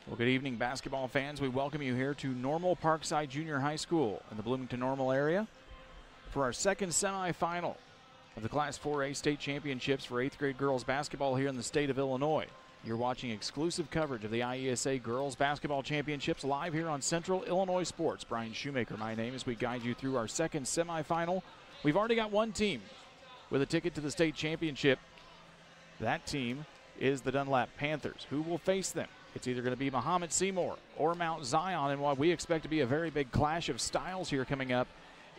Well, good evening, basketball fans. We welcome you here to Normal Parkside Junior High School in the Bloomington Normal area for our second semifinal of the Class 4A state championships for 8th grade girls basketball here in the state of Illinois. You're watching exclusive coverage of the IESA Girls Basketball Championships live here on Central Illinois Sports. Brian Shoemaker, my name, as we guide you through our second semifinal. We've already got one team with a ticket to the state championship. That team is the Dunlap Panthers. Who will face them? It's either going to be Mahomet-Seymour or Mount Zion, and what we expect to be a very big clash of styles here coming up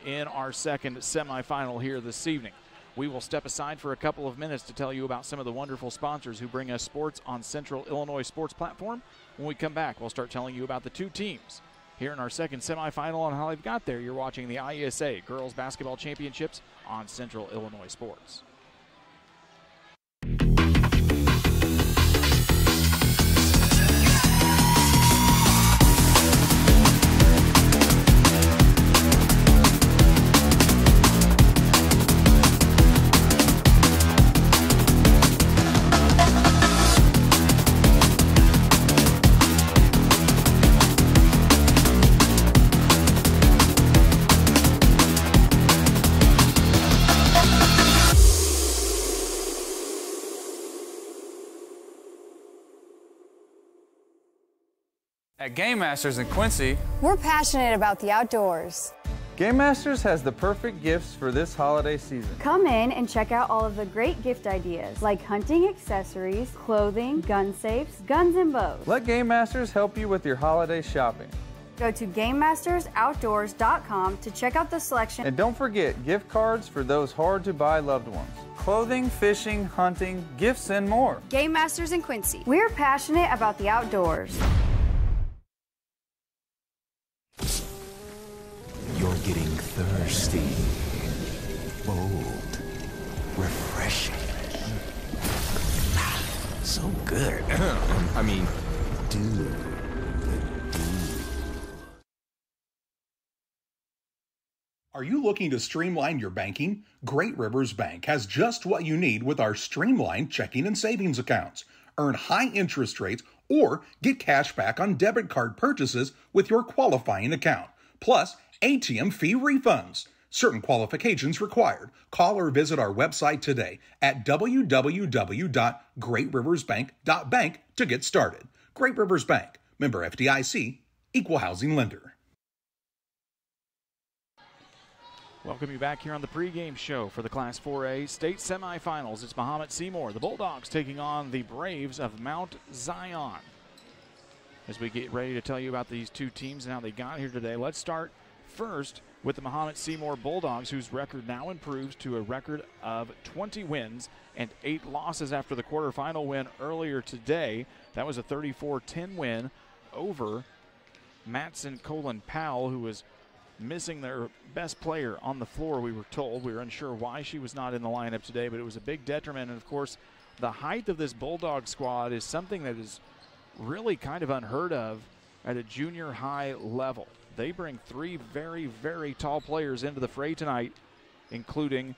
in our second semifinal here this evening. We will step aside for a couple of minutes to tell you about some of the wonderful sponsors who bring us sports on Central Illinois Sports Platform. When we come back, we'll start telling you about the two teams here in our second semifinal and how they've got there. You're watching the IESA Girls Basketball Championships on Central Illinois Sports. At Game Masters in Quincy, we're passionate about the outdoors. Game Masters has the perfect gifts for this holiday season. Come in and check out all of the great gift ideas like hunting accessories, clothing, gun safes, guns and bows. Let Game Masters help you with your holiday shopping. Go to GameMastersOutdoors.com to check out the selection. And don't forget gift cards for those hard-to-buy loved ones. Clothing, fishing, hunting, gifts, and more. Game Masters in Quincy. We're passionate about the outdoors. You're getting thirsty, bold, refreshing. So good. I mean, dude. Are you looking to streamline your banking? Great Rivers Bank has just what you need with our streamlined checking and savings accounts. Earn high interest rates or get cash back on debit card purchases with your qualifying account. Plus, ATM fee refunds. Certain qualifications required. Call or visit our website today at www.greatriversbank.bank to get started. Great Rivers Bank, member FDIC, equal housing lender. Welcome you back here on the pregame show for the Class 4A state semifinals. It's Mahomet-Seymour, the Bulldogs, taking on the Braves of Mount Zion. As we get ready to tell you about these two teams and how they got here today, let's start first with the Mahomet-Seymour Bulldogs, whose record now improves to a record of 20 wins and 8 losses after the quarterfinal win earlier today. That was a 34-10 win over Matson Colin Powell, who was missing their best player on the floor, we were told. We were unsure why she was not in the lineup today, but it was a big detriment. And, of course, the height of this Bulldog squad is something that is really kind of unheard of at a junior high level. They bring 3 very, very tall players into the fray tonight, including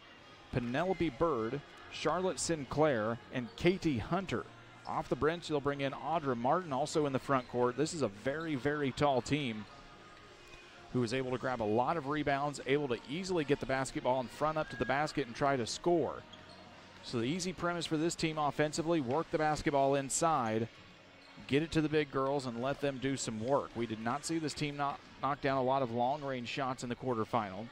Penelope Bird, Charlotte Sinclair, and Katie Hunter. Off the bench, they'll bring in Audra Martin, also in the front court. This is a very, very tall team who is able to grab a lot of rebounds, able to easily get the basketball in front up to the basket and try to score. So the easy premise for this team offensively, work the basketball inside, get it to the big girls, and let them do some work. We did not see this team knock down a lot of long-range shots in the quarterfinal.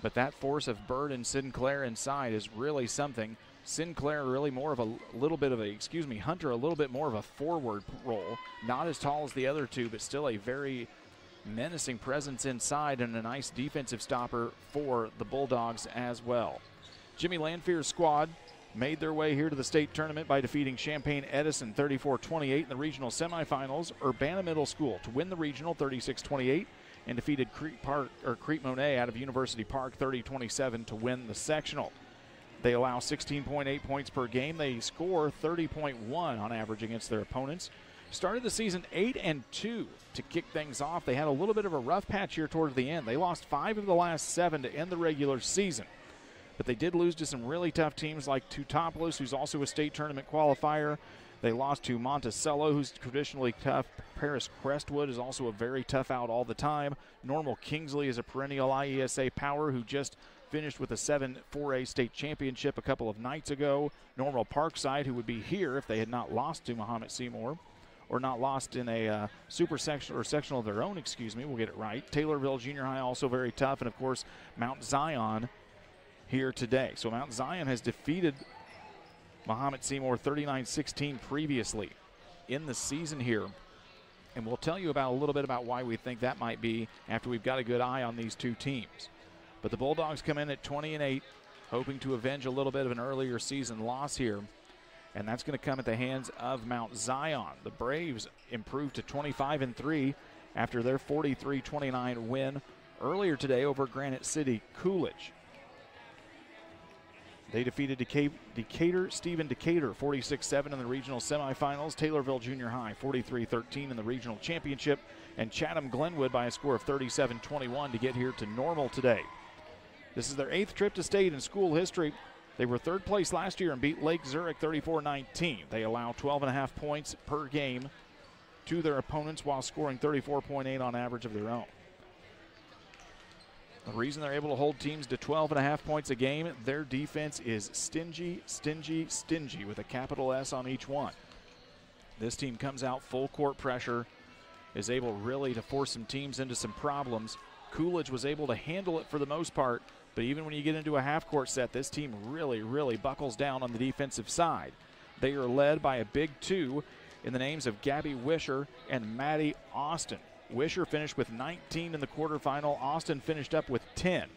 But that force of Bird and Sinclair inside is really something. Sinclair really more of a little bit of a, Hunter a little bit more of a forward role. Not as tall as the other two, but still a very menacing presence inside and a nice defensive stopper for the Bulldogs as well. Jimmy Lanfear's squad made their way here to the state tournament by defeating Champaign Edison 34-28 in the regional semifinals. Urbana Middle School to win the regional 36-28 and defeated Crete Monet out of University Park 30-27 to win the sectional. They allow 16.8 points per game. They score 30.1 on average against their opponents. Started the season 8-2 to kick things off. They had a little bit of a rough patch here towards the end. They lost 5 of the last 7 to end the regular season. But they did lose to some really tough teams like Teutopolis, who's also a state tournament qualifier. They lost to Monticello, who's traditionally tough. Paris Crestwood is also a very tough out all the time. Normal Kingsley is a perennial IESA power who just finished with a 7-4A state championship a couple of nights ago. Normal Parkside, who would be here if they had not lost to Mahomet-Seymour, or not lost in a super section or sectional of their own, excuse me. We'll get it right. Taylorville Junior High also very tough, and of course Mount Zion here today. So Mount Zion has defeated Mahomet-Seymour 39-16 previously in the season here. And we'll tell you about a little bit about why we think that might be after we've got a good eye on these two teams. But the Bulldogs come in at 20-8, hoping to avenge a little bit of an earlier season loss here. And that's going to come at the hands of Mount Zion. The Braves improved to 25-3 after their 43-29 win earlier today over Granite City Coolidge. They defeated Stephen Decatur 46-7 in the regional semifinals, Taylorville Junior High 43-13 in the regional championship, and Chatham Glenwood by a score of 37-21 to get here to Normal today. This is their 8th trip to state in school history. They were 3rd place last year and beat Lake Zurich 34-19. They allow 12.5 points per game to their opponents while scoring 34.8 on average of their own. The reason they're able to hold teams to 12.5 points a game, their defense is stingy, stingy, stingy with a capital S on each one. This team comes out full court pressure, is able really to force some teams into some problems. Coolidge was able to handle it for the most part, but even when you get into a half-court set, this team really, really buckles down on the defensive side. They are led by a big two in the names of Gabby Wisher and Maddie Austin. Wisher finished with 19 in the quarterfinal. Austin finished up with 10.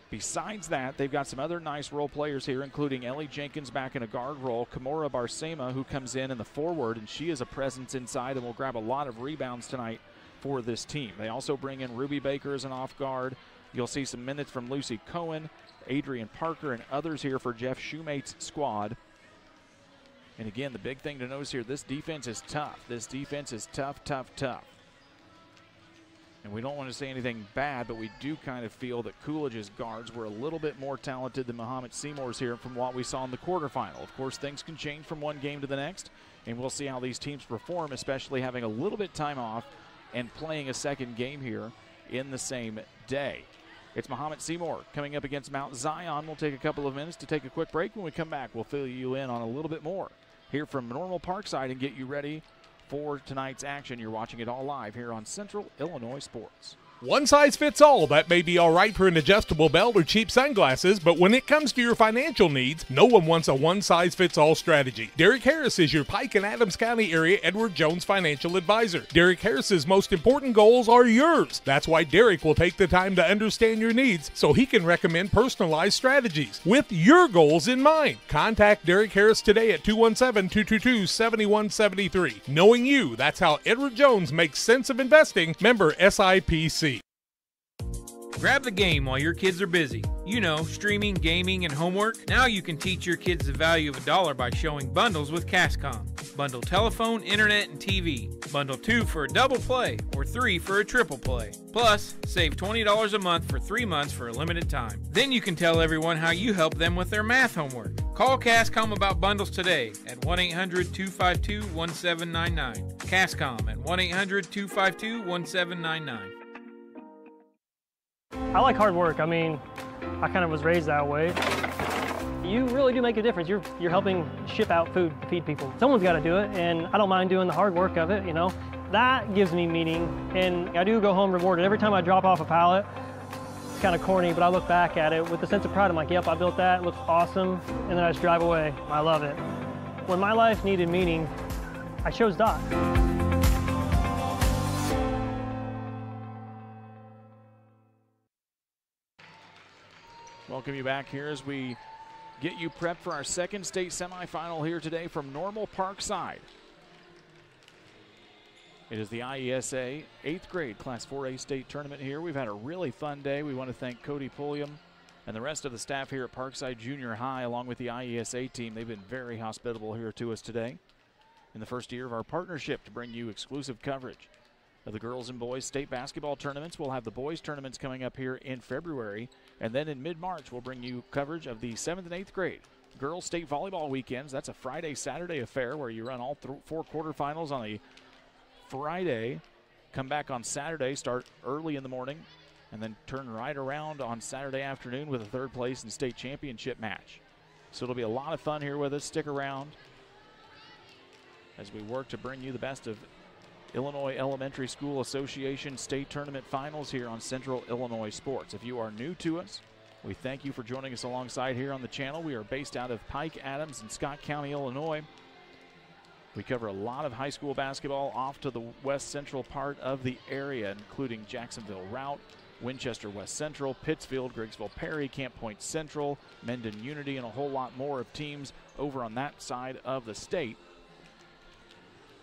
Besides that, they've got some other nice role players here, including Ellie Jenkins back in a guard role, Kimora Barsema, who comes in the forward, and she is a presence inside and will grab a lot of rebounds tonight for this team. They also bring in Ruby Baker as an off guard. You'll see some minutes from Lucy Cohen, Adrian Parker, and others here for Jeff Shoemate's squad. And again, the big thing to notice here, this defense is tough. This defense is tough, tough, tough. And we don't want to say anything bad, but we do kind of feel that Coolidge's guards were a little bit more talented than Mahomet-Seymour's here from what we saw in the quarterfinal. Of course, things can change from one game to the next, and we'll see how these teams perform, especially having a little bit time off and playing a second game here in the same day. It's Mahomet-Seymour coming up against Mount Zion. We'll take a couple of minutes to take a quick break. When we come back, we'll fill you in on a little bit more here from Normal Parkside and get you ready for tonight's action. You're watching it all live here on Central Illinois Sports. One size fits all. That may be all right for an adjustable belt or cheap sunglasses, but when it comes to your financial needs, no one wants a one-size-fits-all strategy. Derek Harris is your Pike and Adams County area Edward Jones financial advisor. Derek Harris's most important goals are yours. That's why Derek will take the time to understand your needs so he can recommend personalized strategies with your goals in mind. Contact Derek Harris today at 217-222-7173. Knowing you, that's how Edward Jones makes sense of investing. Member SIPC. Grab the game while your kids are busy. You know, streaming, gaming, and homework. Now you can teach your kids the value of $1 by showing bundles with Cascom. Bundle telephone, internet, and TV. Bundle 2 for a double play or 3 for a triple play. Plus, save $20 a month for 3 months for a limited time. Then you can tell everyone how you help them with their math homework. Call Cascom about bundles today at 1-800-252-1799. Cascom at 1-800-252-1799. I like hard work. I mean, I kind of was raised that way. You really do make a difference. You're helping ship out food to feed people. Someone's got to do it, and I don't mind doing the hard work of it, you know. That gives me meaning, and I do go home rewarded. Every time I drop off a pallet, it's kind of corny, but I look back at it with a sense of pride. I'm like, yep, I built that, it looks awesome, and then I just drive away. I love it. When my life needed meaning, I chose Doc. Welcome you back here as we get you prepped for our second state semifinal here today from Normal Parkside. It is the IESA 8th grade Class 4A state tournament here. We've had a really fun day. We want to thank Cody Pulliam and the rest of the staff here at Parkside Junior High along with the IESA team. They've been very hospitable here to us today in the first year of our partnership to bring you exclusive coverage of the girls and boys state basketball tournaments. We'll have the boys tournaments coming up here in February, and then in mid-March we'll bring you coverage of the 7th and 8th grade girls state volleyball weekends. That's a Friday, Saturday affair where you run all 4 quarterfinals on a Friday, come back on Saturday, start early in the morning, and then turn right around on Saturday afternoon with a third place and state championship match. So it'll be a lot of fun here with us. Stick around as we work to bring you the best of Illinois Elementary School Association state tournament finals here on Central Illinois Sports. If you are new to us, we thank you for joining us alongside here on the channel. We are based out of Pike, Adams, and Scott County, Illinois. We cover a lot of high school basketball off to the west central part of the area, including Jacksonville Route, Winchester West Central, Pittsfield, Griggsville Perry, Camp Point Central, Mendon Unity, and a whole lot more of teams over on that side of the state.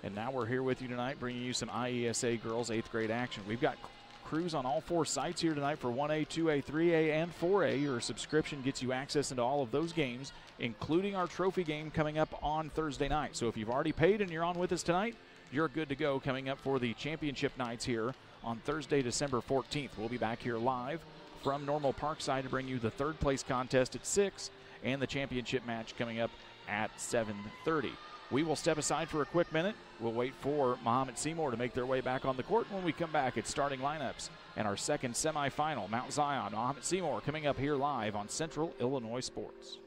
And now we're here with you tonight bringing you some IESA girls 8th grade action. We've got crews on all 4 sites here tonight for 1A, 2A, 3A, and 4A. Your subscription gets you access into all of those games, including our trophy game coming up on Thursday night. So if you've already paid and you're on with us tonight, you're good to go coming up for the championship nights here on Thursday, December 14th. We'll be back here live from Normal Parkside to bring you the 3rd place contest at 6 and the championship match coming up at 7:30. We will step aside for a quick minute. We'll wait for Mahomet-Seymour to make their way back on the court. When we come back, it's starting lineups and our second semifinal. Mount Zion, Mahomet-Seymour coming up here live on Central Illinois Sports.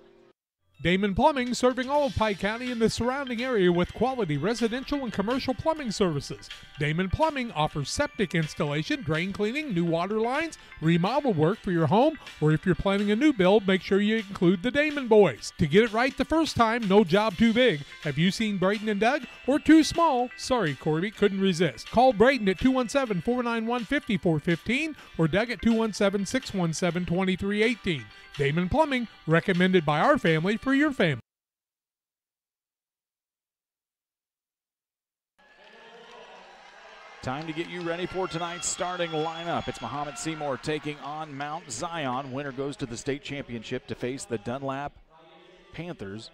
Damon Plumbing, serving all of Pike County and the surrounding area with quality residential and commercial plumbing services. Damon Plumbing offers septic installation, drain cleaning, new water lines, remodel work for your home, or if you're planning a new build, make sure you include the Damon boys. To get it right the first time, no job too big. Have you seen Braden and Doug? Or too small? Sorry, Corby, couldn't resist. Call Braden at 217-491-5415 or Doug at 217-617-2318. Damon Plumbing, recommended by our family for your family. Time to get you ready for tonight's starting lineup. It's Mahomet-Seymour taking on Mount Zion. Winner goes to the state championship to face the Dunlap Panthers.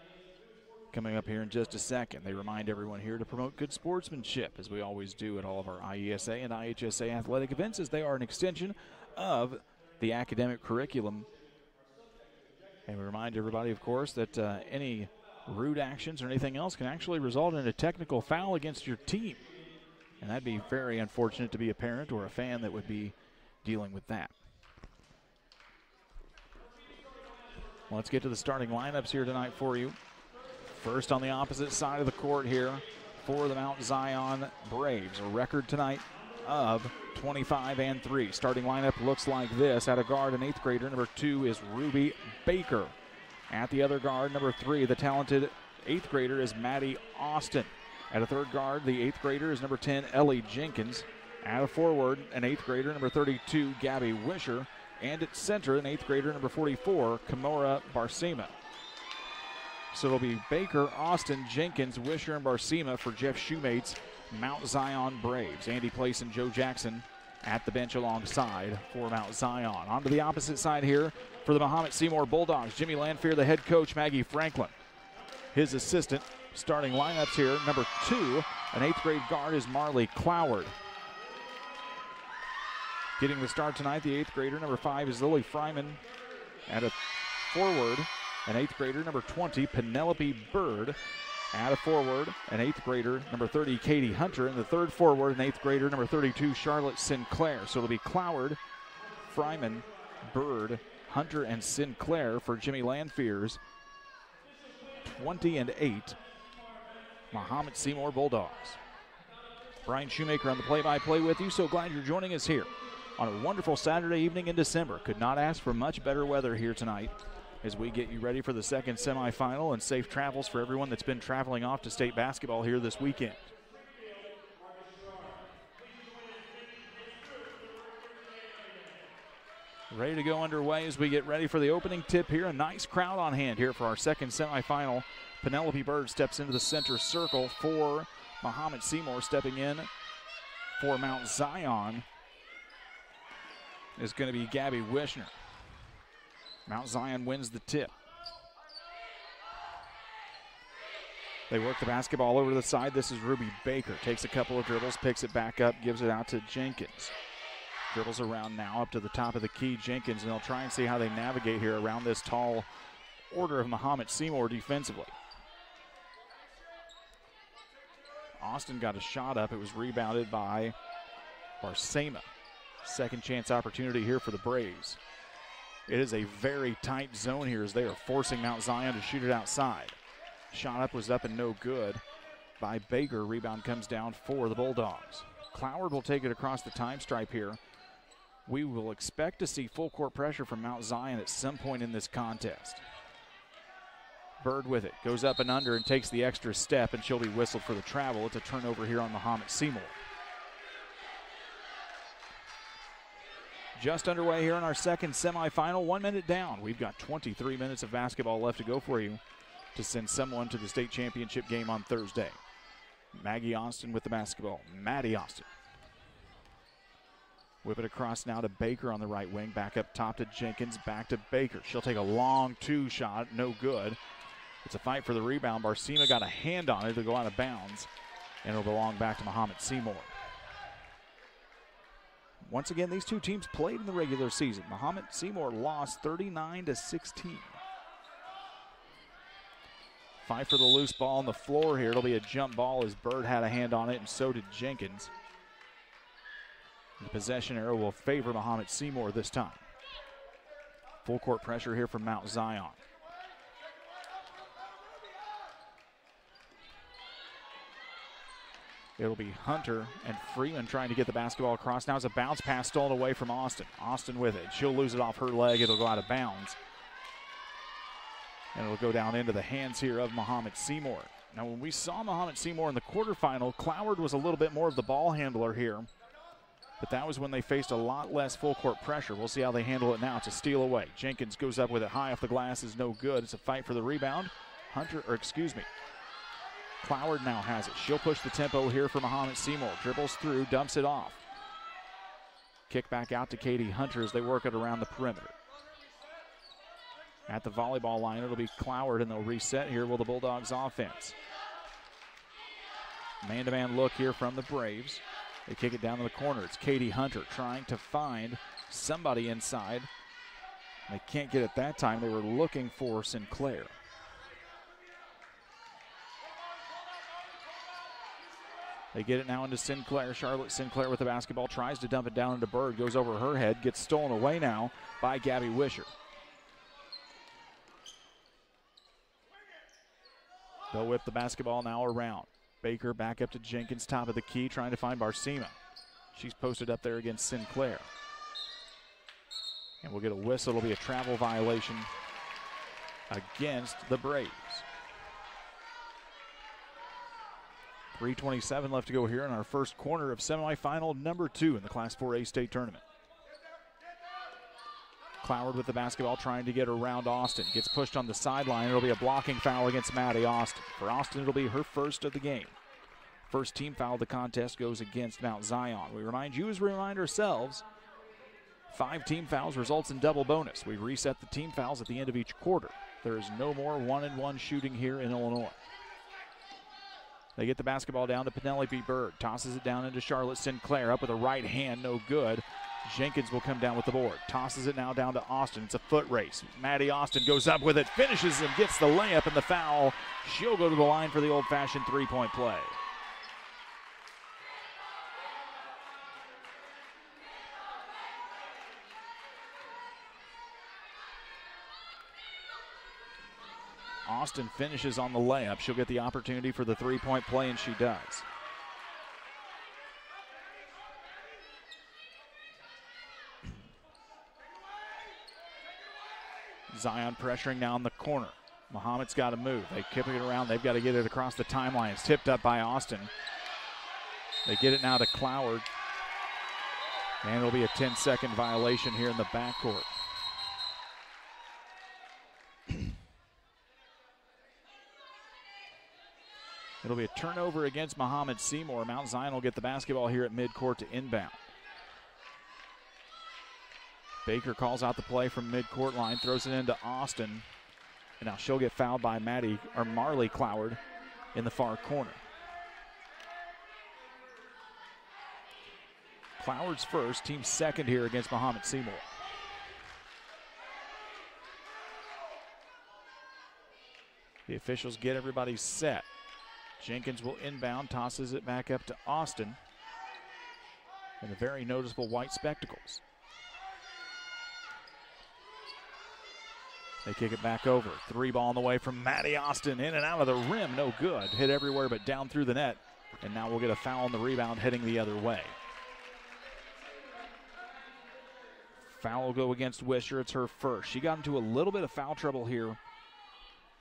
Coming up here in just a second. They remind everyone here to promote good sportsmanship, as we always do at all of our IESA and IHSA athletic events, as they are an extension of the academic curriculum. And we remind everybody, of course, that any rude actions or anything else can actually result in a technical foul against your team. And that'd be very unfortunate to be a parent or a fan that would be dealing with that. Well, let's get to the starting lineups here tonight for you. First on the opposite side of the court here for the Mount Zion Braves. A record tonight of 25-3. Starting lineup looks like this. At a guard, an 8th grader. Number 2 is Ruby Baker. At the other guard, number 3, the talented 8th grader is Maddie Austin. At a third guard, the 8th grader is number 10, Ellie Jenkins. At a forward, an 8th grader, number 32, Gabby Wisher. And at center, an 8th grader, number 44, Kimora Barsima. So it'll be Baker, Austin, Jenkins, Wisher, and Barsima for Jeff Shoemate's Mount Zion Braves. Andy Place and Joe Jackson at the bench alongside for Mount Zion. On to the opposite side here for the Mahomet-Seymour Bulldogs. Jimmy Lanfear, the head coach, Maggie Franklin. His assistant. Starting lineups here. Number 2, an 8th grade guard, is Marley Cloward. Getting the start tonight, the 8th grader, number 5, is Lily Fryman. At a forward, an 8th grader, number 20, Penelope Bird. At a forward, an 8th grader, number 30, Katie Hunter. And the third forward, an 8th grader, number 32, Charlotte Sinclair. So it'll be Cloward, Fryman, Bird, Hunter, and Sinclair for Jimmy Lanfear's 20-8 Mahomet-Seymour Bulldogs. Brian Shoemaker on the play-by-play with you. So glad you're joining us here on a wonderful Saturday evening in December. Could not ask for much better weather here tonight as we get you ready for the second semifinal, and safe travels for everyone that's been traveling off to state basketball here this weekend. Ready to go underway as we get ready for the opening tip here. A nice crowd on hand here for our second semifinal. Penelope Bird steps into the center circle for Mahomet-Seymour. Stepping in for Mount Zion is going to be Gabby Wishner. Mount Zion wins the tip. They work the basketball over to the side. This is Ruby Baker. Takes a couple of dribbles, picks it back up, gives it out to Jenkins. Dribbles around now up to the top of the key, Jenkins, and they'll try and see how they navigate here around this tall order of Mahomet-Seymour defensively. Austin got a shot up. It was rebounded by Barsema. Second chance opportunity here for the Braves. It is a very tight zone here as they are forcing Mount Zion to shoot it outside. Shot up was up and no good by Baker. Rebound comes down for the Bulldogs. Cloward will take it across the time stripe here. We will expect to see full court pressure from Mount Zion at some point in this contest. Bird with it, goes up and under and takes the extra step, and she'll be whistled for the travel. It's a turnover here on Mahomet-Seymour. Just underway here in our second semifinal, 1 minute down. We've got 23 minutes of basketball left to go for you to send someone to the state championship game on Thursday. Maggie Austin with the basketball. Maddie Austin. Whip it across now to Baker on the right wing. Back up top to Jenkins. Back to Baker. She'll take a long two shot. No good. It's a fight for the rebound. Barsema got a hand on it to go out of bounds. And it'll belong back to Mahomet-Seymour. Once again, these two teams played in the regular season. Mahomet-Seymour lost 39-16. Fight for the loose ball on the floor here. It'll be a jump ball as Bird had a hand on it, and so did Jenkins. The possession arrow will favor Mahomet-Seymour this time. Full court pressure here from Mount Zion. It'll be Hunter and Freeman trying to get the basketball across. Now it's a bounce pass stolen away from Austin. Austin with it. She'll lose it off her leg. It'll go out of bounds. And it'll go down into the hands here of Mahomet-Seymour. Now, when we saw Mahomet-Seymour in the quarterfinal, Cloward was a little bit more of the ball handler here. But that was when they faced a lot less full court pressure. We'll see how they handle it now. It's a steal away. Jenkins goes up with it high off the glass. Is no good. It's a fight for the rebound. Cloward now has it. She'll push the tempo here for Mahomet-Seymour. Dribbles through, dumps it off. Kick back out to Katie Hunter as they work it around the perimeter. At the volleyball line, it'll be Cloward, and they'll reset here with the Bulldogs offense. Man-to-man look here from the Braves. They kick it down to the corner. It's Katie Hunter trying to find somebody inside. They can't get it that time. They were looking for Sinclair. They get it now into Sinclair. Charlotte Sinclair with the basketball. Tries to dump it down into Bird. Goes over her head. Gets stolen away now by Gabby Wisher. They'll whip the basketball now around. Baker back up to Jenkins, top of the key, trying to find Barsema. She's posted up there against Sinclair. And we'll get a whistle. It'll be a travel violation against the Braves. 3:27 left to go here in our first corner of semifinal number 2 in the Class 4A state tournament. Cloward with the basketball trying to get around Austin. Gets pushed on the sideline. It'll be a blocking foul against Maddie Austin. For Austin, it'll be her first of the game. First team foul of the contest goes against Mount Zion. We remind you as we remind ourselves, 5 team fouls results in double bonus. We reset the team fouls at the end of each quarter. There is no more 1-and-1 shooting here in Illinois. They get the basketball down to Penelope Bird. Tosses it down into Charlotte Sinclair. Up with a right hand, no good. Jenkins will come down with the board. Tosses it now down to Austin. It's a foot race. Maddie Austin goes up with it, finishes and gets the layup and the foul. She'll go to the line for the old-fashioned three-point play. Austin finishes on the layup. She'll get the opportunity for the three-point play, and she does. Zion pressuring now in the corner. Mahomet's got to move. They kick it around. They've got to get it across the timeline. It's tipped up by Austin. They get it now to Cloward. And it'll be a 10-second violation here in the backcourt. It'll be a turnover against Mahomet-Seymour. Mount Zion will get the basketball here at midcourt to inbound. Baker calls out the play from midcourt line, throws it into Austin. And now she'll get fouled by Marley Cloward in the far corner. Cloward's first, team second here against Mahomet-Seymour. The officials get everybody set. Jenkins will inbound, tosses it back up to Austin. And the very noticeable white spectacles. They kick it back over. 3-ball on the way from Maddie Austin. In and out of the rim. No good. Hit everywhere but down through the net. And now we'll get a foul on the rebound heading the other way. Foul will go against Wisher. It's her first. She got into a little bit of foul trouble here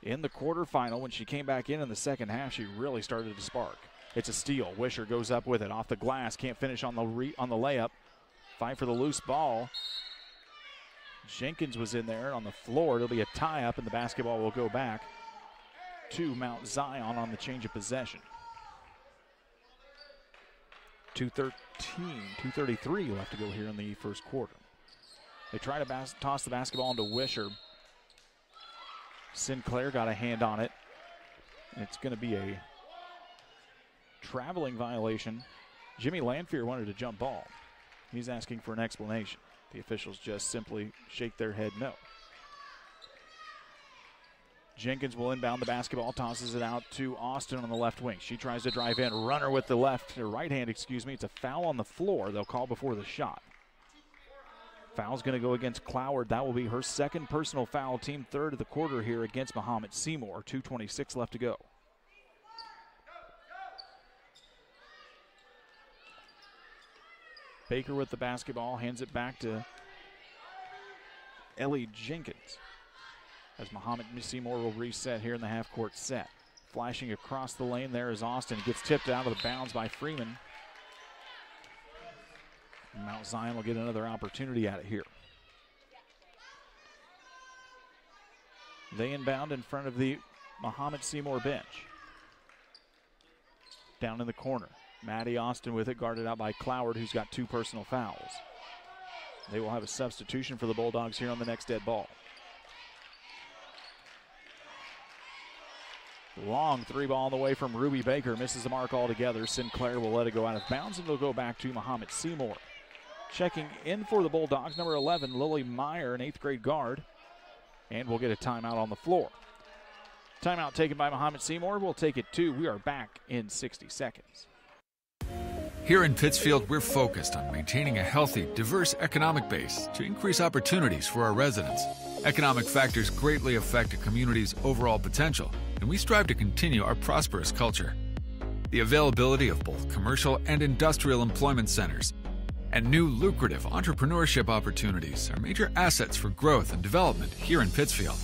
in the quarterfinal. When she came back in the second half, she really started to spark. It's a steal. Wisher goes up with it off the glass. Can't finish on the layup. Fight for the loose ball. Jenkins was in there on the floor. It'll be a tie-up, and the basketball will go back to Mount Zion on the change of possession. 2:33 left to go here in the first quarter. They try to toss the basketball into Wisher. Sinclair got a hand on it. And it's going to be a traveling violation. Jimmy Lanphier wanted a jump ball. He's asking for an explanation. The officials just simply shake their head no. Jenkins will inbound the basketball, tosses it out to Austin on the left wing. She tries to drive in. Runner with the right hand, excuse me. It's a foul on the floor. They'll call before the shot. Foul's going to go against Cloward. That will be her second personal foul, team third of the quarter here against Mahomet-Seymour. 2:26 left to go. Baker with the basketball, hands it back to Ellie Jenkins as Mahomet-Seymour will reset here in the half-court set. Flashing across the lane there is Austin. Gets tipped out of the bounds by Freeman. Mount Zion will get another opportunity at it here. They inbound in front of the Mahomet-Seymour bench. Down in the corner. Maddie Austin with it, guarded out by Cloward, who's got 2 personal fouls. They will have a substitution for the Bulldogs here on the next dead ball. Long 3-ball on the way from Ruby Baker. Misses the mark altogether. Sinclair will let it go out of bounds, and it'll go back to Mahomet-Seymour. Checking in for the Bulldogs, number 11, Lily Meyer, an 8th grade guard. And we'll get a timeout on the floor. Timeout taken by Mahomet-Seymour. We'll take it 2. We are back in 60 seconds. Here in Pittsfield, we're focused on maintaining a healthy, diverse economic base to increase opportunities for our residents. Economic factors greatly affect a community's overall potential, and we strive to continue our prosperous culture. The availability of both commercial and industrial employment centers and new lucrative entrepreneurship opportunities are major assets for growth and development here in Pittsfield.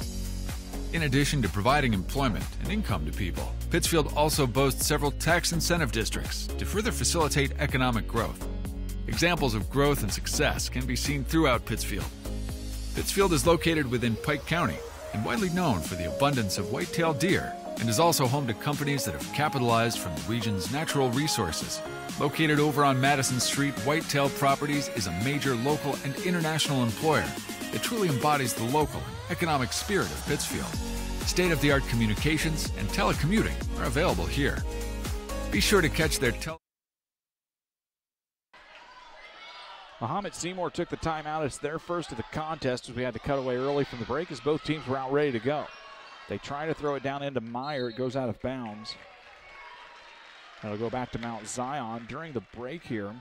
In addition to providing employment and income to people, Pittsfield also boasts several tax incentive districts to further facilitate economic growth. Examples of growth and success can be seen throughout Pittsfield. Pittsfield is located within Pike County and widely known for the abundance of white-tailed deer, and is also home to companies that have capitalized from the region's natural resources. Located over on Madison Street, Whitetail Properties is a major local and international employer that truly embodies the local and economic spirit of Pittsfield. State-of-the-art communications and telecommuting are available here. Be sure to catch their Mahomet-Seymour took the timeout. It's their first of the contest as we had to cut away early from the break as both teams were out ready to go. They try to throw it down into Meyer. It goes out of bounds. It'll go back to Mount Zion. During the break here,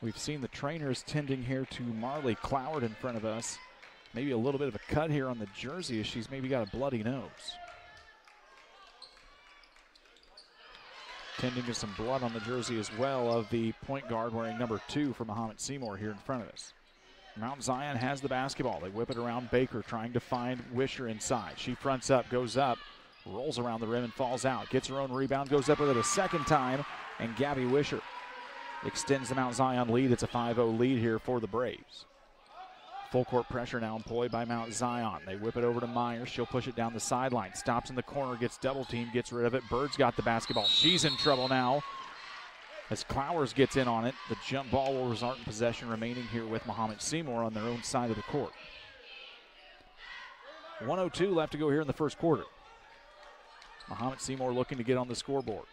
we've seen the trainers tending here to Marley Cloward in front of us. Maybe a little bit of a cut here on the jersey as she's maybe got a bloody nose. Tending to some blood on the jersey as well of the point guard wearing number 2 for Mahomet-Seymour here in front of us. Mount Zion has the basketball. They whip it around Baker, trying to find Wisher inside. She fronts up, goes up, rolls around the rim and falls out. Gets her own rebound, goes up with it a second time, and Gabby Wisher extends the Mount Zion lead. It's a 5-0 lead here for the Braves. Full court pressure now employed by Mount Zion. They whip it over to Myers. She'll push it down the sideline. Stops in the corner, gets double teamed, gets rid of it. Bird's got the basketball. She's in trouble now as Clowers gets in on it. The jump ball will result in possession remaining here with Mahomet-Seymour on their own side of the court. 1:02 left to go here in the first quarter. Mahomet-Seymour looking to get on the scoreboard.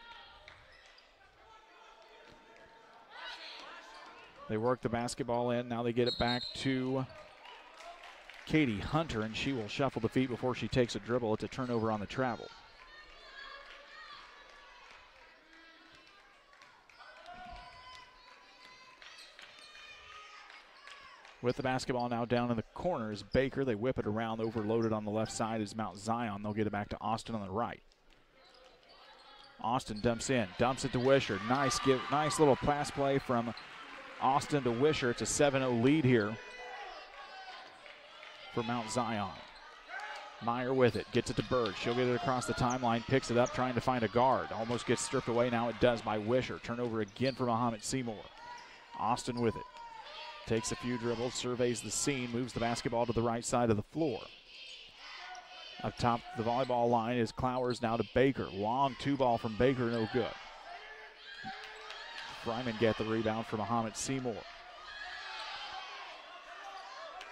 They work the basketball in. Now they get it back to Katie Hunter, and she will shuffle the feet before she takes a dribble. It's a turnover on the travel. With the basketball now down in the corner is Baker. They whip it around, overloaded on the left side is Mount Zion. They'll get it back to Austin on the right. Austin dumps in, dumps it to Wisher. Nice little pass play from Austin to Wisher. It's a 7-0 lead here for Mount Zion. Meyer with it, gets it to Bird. She'll get it across the timeline, picks it up, trying to find a guard. Almost gets stripped away. Now it does by Wisher. Turnover again for Mahomet-Seymour. Austin with it. Takes a few dribbles, surveys the scene, moves the basketball to the right side of the floor. Up top the volleyball line is Clowers, now to Baker. Long two-ball from Baker, no good. Fryman get the rebound for Mahomet-Seymour.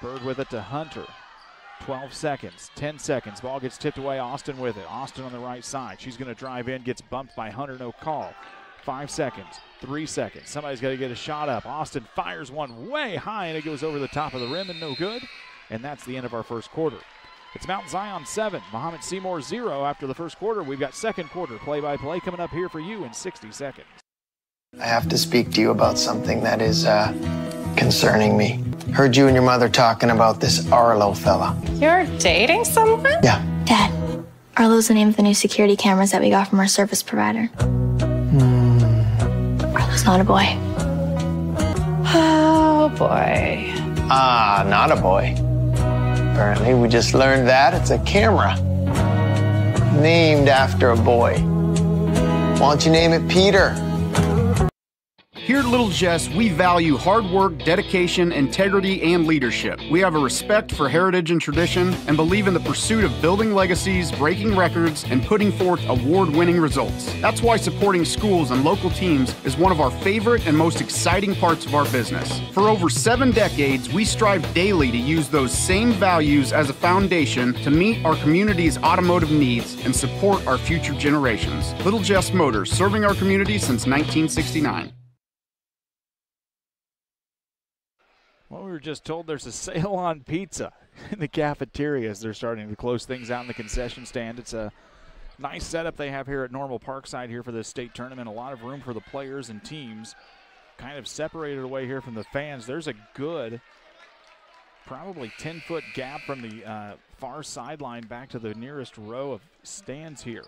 Bird with it to Hunter. 12 seconds, 10 seconds. Ball gets tipped away, Austin with it. Austin on the right side. She's going to drive in, gets bumped by Hunter, no call. 5 seconds, 3 seconds. Somebody's got to get a shot up. Austin fires one way high, and it goes over the top of the rim and no good. And that's the end of our first quarter. It's Mount Zion 7, Mahomet-Seymour 0 after the first quarter. We've got second quarter play-by-play coming up here for you in 60 seconds. I have to speak to you about something that is concerning me. Heard you and your mother talking about this Arlo fella. You're dating someone? Yeah. Dad, Arlo's the name of the new security cameras that we got from our service provider. Arlo's not a boy. Oh, boy. Ah, not a boy. Apparently, we just learned that it's a camera named after a boy. Why don't you name it Peter? Here at Little Jess, we value hard work, dedication, integrity, and leadership. We have a respect for heritage and tradition and believe in the pursuit of building legacies, breaking records, and putting forth award-winning results. That's why supporting schools and local teams is one of our favorite and most exciting parts of our business. For over 7 decades, we strive daily to use those same values as a foundation to meet our community's automotive needs and support our future generations. Little Jess Motors, serving our community since 1969. Well, we were just told there's a sale on pizza in the cafeterias. They're starting to close things out in the concession stand. It's a nice setup they have here at Normal Parkside here for this state tournament. A lot of room for the players and teams. Kind of separated away here from the fans. There's a good, probably 10-foot gap from the far sideline back to the nearest row of stands here.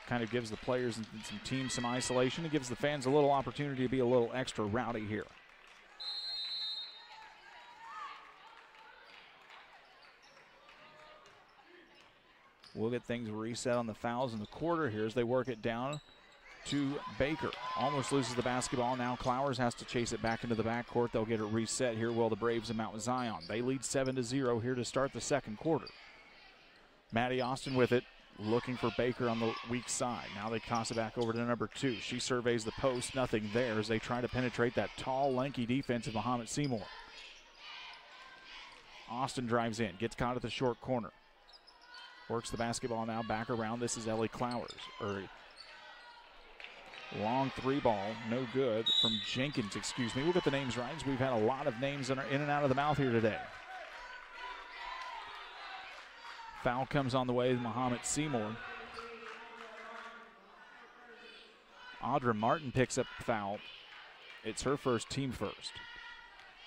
Kind of gives the players and some teams some isolation. It gives the fans a little opportunity to be a little extra rowdy here. We'll get things reset on the fouls in the quarter here as they work it down to Baker. Almost loses the basketball. Now Clowers has to chase it back into the backcourt. They'll get it reset here. Will the Braves of Mount Zion. They lead 7-0 here to start the second quarter. Maddie Austin with it. Looking for Baker on the weak side. Now they toss it back over to number 2. She surveys the post. Nothing there as they try to penetrate that tall, lanky defense of Mahomet-Seymour. Austin drives in. Gets caught at the short corner. Works the basketball now back around. This is Ellie Clowers. Long 3-ball. No good from Jenkins, excuse me. We'll get the names right as we've had a lot of names in and out of the mouth here today. Foul comes on the way to Mahomet-Seymour. Audra Martin picks up the foul. It's her first, team first.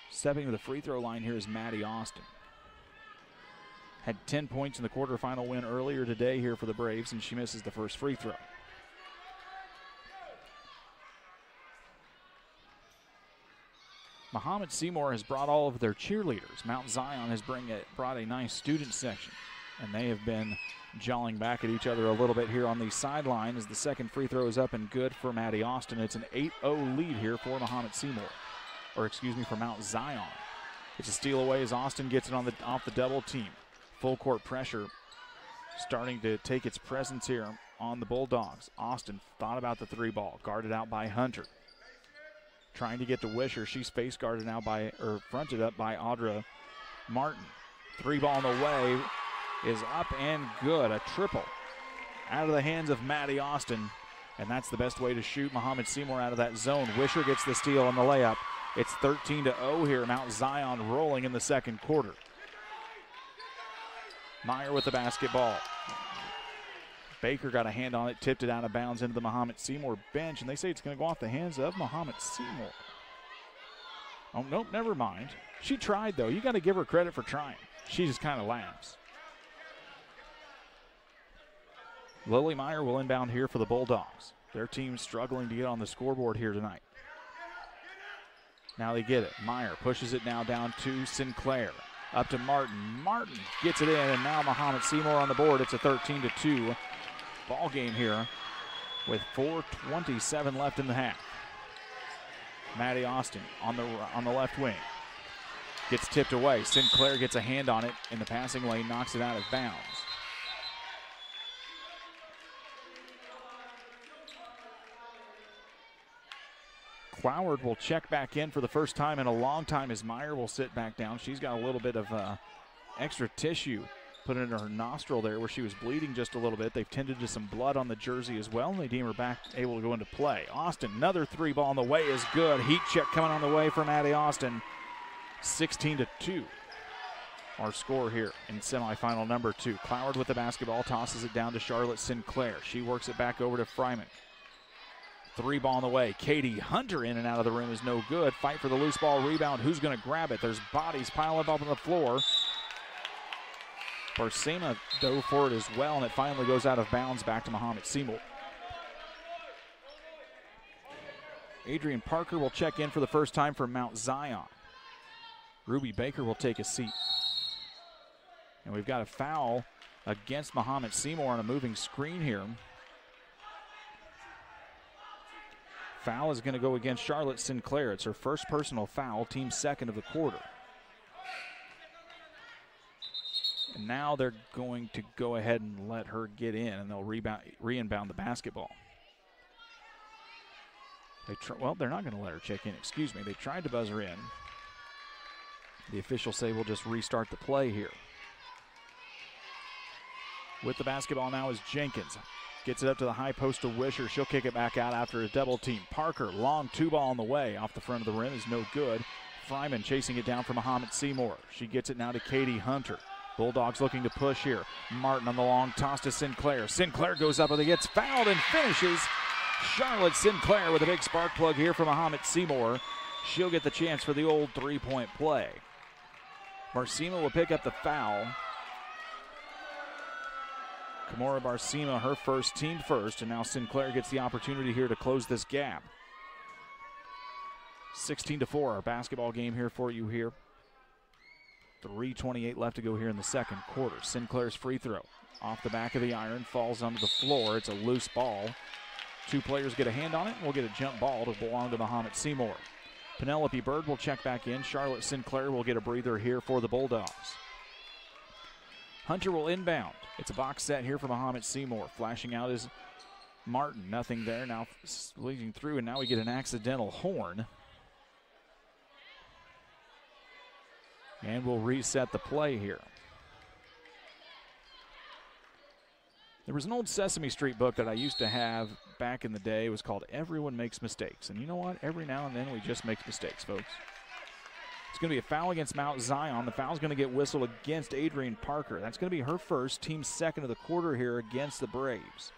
Stepping to the free throw line here is Maddie Austin. Had 10 points in the quarterfinal win earlier today here for the Braves, and she misses the first free throw. Mahomet-Seymour has brought all of their cheerleaders. Mount Zion has brought a nice student section. And they have been jawing back at each other a little bit here on the sideline as the second free throw is up and good for Maddie Austin. It's an 8-0 lead here for Mahomet-Seymour, for Mount Zion. It's a steal away as Austin gets it off the double team. Full court pressure starting to take its presence here on the Bulldogs. Austin thought about the 3-ball, guarded out by Hunter. Trying to get to Wisher. She's face guarded now fronted up by Audra Martin. 3-ball in the way. Is up and good. A triple out of the hands of Maddie Austin, and that's the best way to shoot Mahomet-Seymour out of that zone. Wisher gets the steal on the layup. It's 13-0 here. Mount Zion rolling in the second quarter. Meyer with the basketball. Baker got a hand on it, tipped it out of bounds into the Mahomet-Seymour bench, and they say it's going to go off the hands of Mahomet-Seymour. Oh, nope, never mind. She tried, though. You got to give her credit for trying. She just kind of laughs. Lily Meyer will inbound here for the Bulldogs. Their team's struggling to get on the scoreboard here tonight. Now they get it. Meyer pushes it now down to Sinclair. Up to Martin. Martin gets it in, and now Mahomet-Seymour on the board. It's a 13-2 ball game here with 4:27 left in the half. Maddie Austin on the left wing. Gets tipped away. Sinclair gets a hand on it in the passing lane, knocks it out of bounds. Cloward will check back in for the first time in a long time as Meyer will sit back down. She's got a little bit of extra tissue put in her nostril there where she was bleeding just a little bit. They've tended to some blood on the jersey as well, and they deem her back able to go into play. Austin, another three ball on the way is good. Heat check coming on the way from Addie Austin. 16-2. Our score here in semifinal number 2. Cloward with the basketball, tosses it down to Charlotte Sinclair. She works it back over to Fryman. Three ball on the way. Katie Hunter in and out of the rim is no good. Fight for the loose ball rebound. Who's going to grab it? There's bodies piling up on the floor. Barsema dove for it as well, and it finally goes out of bounds back to Mahomet-Seymour. Adrian Parker will check in for the first time for Mount Zion. Ruby Baker will take a seat. And we've got a foul against Mahomet-Seymour on a moving screen here. Foul is going to go against Charlotte Sinclair. It's her first personal foul, team second of the quarter. And now they're going to go ahead and let her get in, and they'll re-inbound the basketball. Well, they're not going to let her check in, excuse me. They tried to buzz her in. The officials say we'll just restart the play here. With the basketball now is Jenkins. Gets it up to the high post to Wisher. She'll kick it back out after a double team. Parker, long two ball on the way. Off the front of the rim is no good. Fryman chasing it down for Mahomet-Seymour. She gets it now to Katie Hunter. Bulldogs looking to push here. Martin on the long toss to Sinclair. Sinclair goes up and gets fouled and finishes. Charlotte Sinclair with a big spark plug here for Mahomet-Seymour. She'll get the chance for the old three-point play. Barsema will pick up the foul. Kimora Barsema, her first, team first, and now Sinclair gets the opportunity here to close this gap. 16-4, our basketball game here for you here. 3:28 left to go here in the second quarter. Sinclair's free throw off the back of the iron, falls onto the floor. It's a loose ball. Two players get a hand on it, and we'll get a jump ball to belong to Mahomet-Seymour. Penelope Bird will check back in. Charlotte Sinclair will get a breather here for the Bulldogs. Hunter will inbound. It's a box set here for Mahomet-Seymour. Flashing out is Martin. Nothing there. Now leading through, and now we get an accidental horn. And we'll reset the play here. There was an old Sesame Street book that I used to have back in the day. It was called Everyone Makes Mistakes. And you know what? Every now and then we just make mistakes, folks. It's going to be a foul against Mount Zion. The foul's going to get whistled against Adrian Parker. That's going to be her first, team second of the quarter here against the Braves.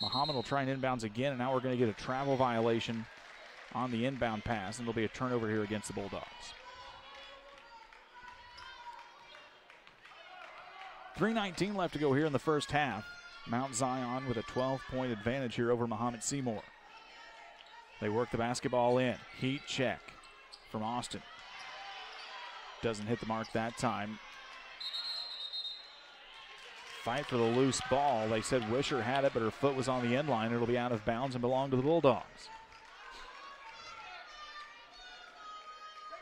Muhammad will try and inbounds again, and now we're going to get a travel violation on the inbound pass, and it'll be a turnover here against the Bulldogs. 3:19 left to go here in the first half. Mount Zion with a 12-point advantage here over Mahomet-Seymour. They work the basketball in. Heat check from Austin. Doesn't hit the mark that time. Fight for the loose ball. They said Wisher had it, but her foot was on the end line. It'll be out of bounds and belong to the Bulldogs.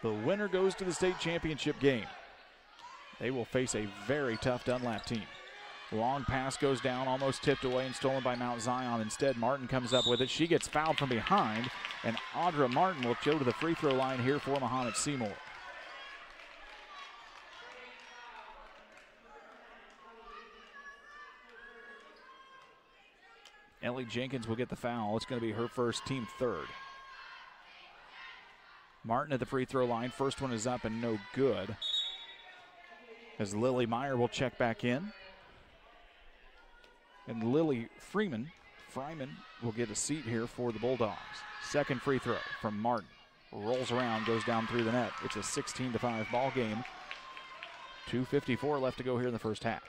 The winner goes to the state championship game. They will face a very tough Dunlap team. Long pass goes down, almost tipped away and stolen by Mount Zion. Instead, Martin comes up with it. She gets fouled from behind, and Audra Martin will go to the free throw line here for Mahomet-Seymour. Ellie Jenkins will get the foul. It's going to be her first, team third. Martin at the free throw line. First one is up and no good. As Lily Meyer will check back in. And Lily Fryman will get a seat here for the Bulldogs. Second free throw from Martin. Rolls around, goes down through the net. It's a 16-5 ball game. 2:54 left to go here in the first half.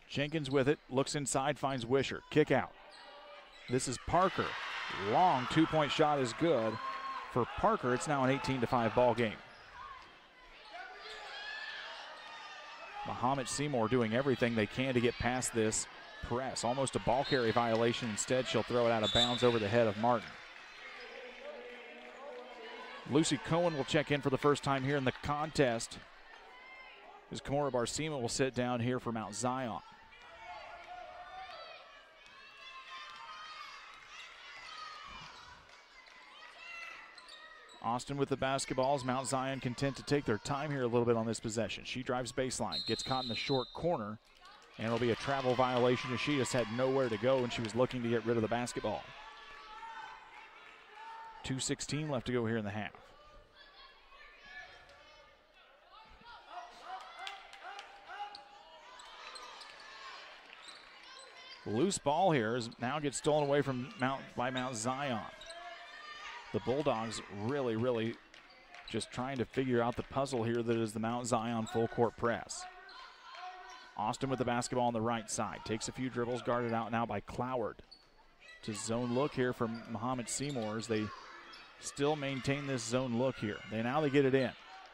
Jenkins with it, looks inside, finds Wisher. Kick out. This is Parker. Long two-point shot is good. For Parker, it's now an 18-5 ball game. Mahomet-Seymour doing everything they can to get past this press. Almost a ball carry violation. Instead, she'll throw it out of bounds over the head of Martin. Lucy Cohen will check in for the first time here in the contest, as Kimora Barcima will sit down here for Mount Zion. Austin with the basketballs. Mount Zion content to take their time here a little bit on this possession. She drives baseline, gets caught in the short corner, and it'll be a travel violation as she just had nowhere to go and she was looking to get rid of the basketball. 2:16 left to go here in the half. Loose ball here is now gets stolen away from Mount Zion. The Bulldogs really just trying to figure out the puzzle here that is the Mount Zion full court press. Austin with the basketball on the right side. Takes a few dribbles, guarded out now by Cloward. To zone look here from Mahomet-Seymour as they still maintain this zone look here. Now they get it in.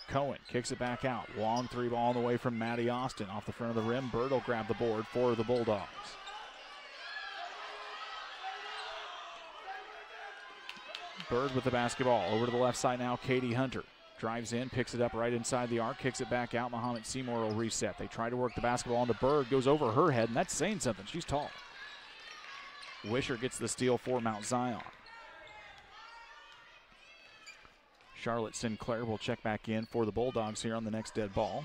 Cohen kicks it back out. Long three ball on the way from Maddie Austin. Off the front of the rim, Bird will grab the board for the Bulldogs. Bird with the basketball. Over to the left side now, Katie Hunter. Drives in, picks it up right inside the arc, kicks it back out. Mahomet-Seymour will reset. They try to work the basketball onto Bird. Goes over her head, and that's saying something. She's tall. Wisher gets the steal for Mount Zion. Charlotte Sinclair will check back in for the Bulldogs here on the next dead ball.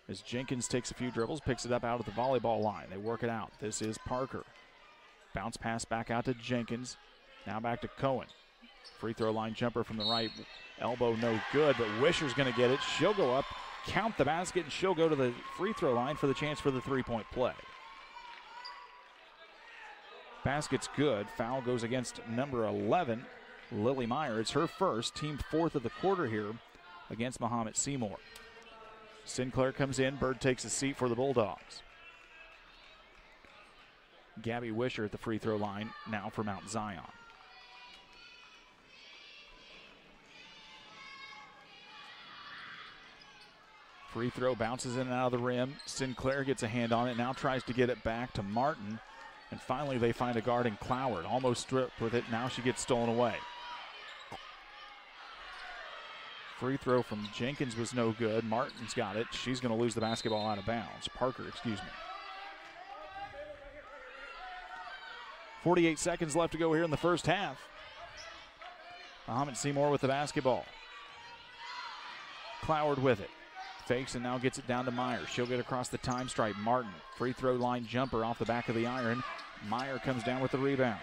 As Jenkins takes a few dribbles, picks it up out at the volleyball line. They work it out. This is Parker. Bounce pass back out to Jenkins. Now back to Cohen. Free throw line jumper from the right. Elbow no good, but Wisher's going to get it. She'll go up, count the basket, and she'll go to the free throw line for the chance for the three-point play. Basket's good. Foul goes against number 11, Lily Meyer. It's her first, team fourth of the quarter here against Mahomet-Seymour. Sinclair comes in. Bird takes a seat for the Bulldogs. Gabby Wisher at the free throw line now for Mount Zion. Free throw bounces in and out of the rim. Sinclair gets a hand on it, now tries to get it back to Martin. And finally they find a guard in Cloward. Almost stripped with it, now she gets stolen away. Free throw from Jenkins was no good. Martin's got it. She's going to lose the basketball out of bounds. Parker, excuse me. 48 seconds left to go here in the first half. Mahomet-Seymour with the basketball. Cloward with it. Fakes and now gets it down to Meyer. She'll get across the time stripe. Martin, free throw line jumper off the back of the iron. Meyer comes down with the rebound.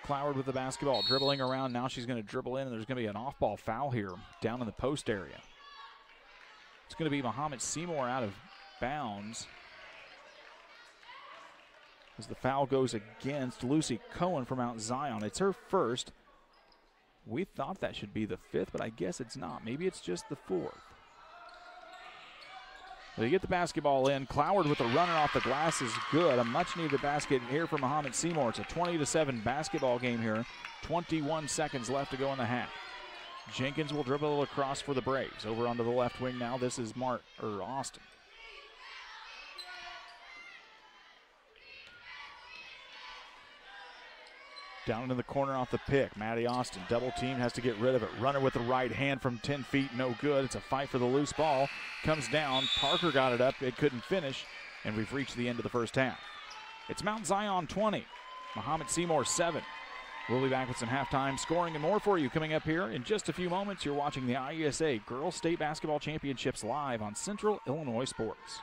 Cloward with the basketball, dribbling around. Now she's going to dribble in, and there's going to be an off-ball foul here down in the post area. It's going to be Mahomet-Seymour out of bounds as the foul goes against Lucy Cohen from Mount Zion. It's her first. We thought that should be the fifth, but I guess it's not. Maybe it's just the fourth. They get the basketball in. Cloward with the runner off the glass is good. A much-needed basket here for Mahomet-Seymour. It's a 20-7 basketball game here. 21 seconds left to go in the half. Jenkins will dribble across for the Braves. Over onto the left wing now. This is Austin. Down in the corner off the pick. Maddie Austin, double team, has to get rid of it. Runner with the right hand from 10 feet, no good. It's a fight for the loose ball. Comes down. Parker got it up. It couldn't finish, and we've reached the end of the first half. It's Mount Zion 20, Mahomet-Seymour 7. We'll be back with some halftime scoring and more for you coming up here in just a few moments. You're watching the IESA Girls State Basketball Championships live on Central Illinois Sports.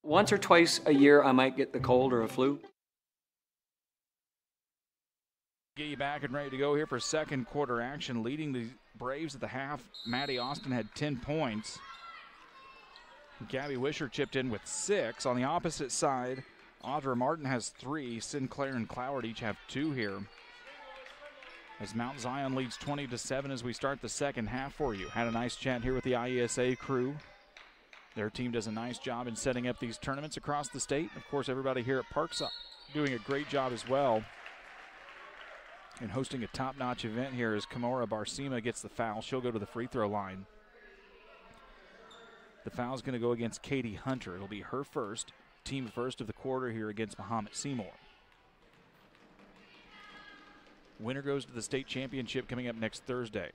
Once or twice a year, I might get the cold or a flu. Get you back and ready to go here for second quarter action. Leading the Braves at the half, Maddie Austin had 10 points. Gabby Wisher chipped in with 6. On the opposite side, Audra Martin has 3. Sinclair and Cloward each have 2 here. As Mount Zion leads 20-7 as we start the second half for you. Had a nice chat here with the IESA crew. Their team does a nice job in setting up these tournaments across the state. Of course, everybody here at Parkside doing a great job as well in hosting a top-notch event here as Kamora Barsima gets the foul. She'll go to the free throw line. The foul's going to go against Katie Hunter. It'll be her first, team first of the quarter here against Mahomet-Seymour. Winner goes to the state championship coming up next Thursday.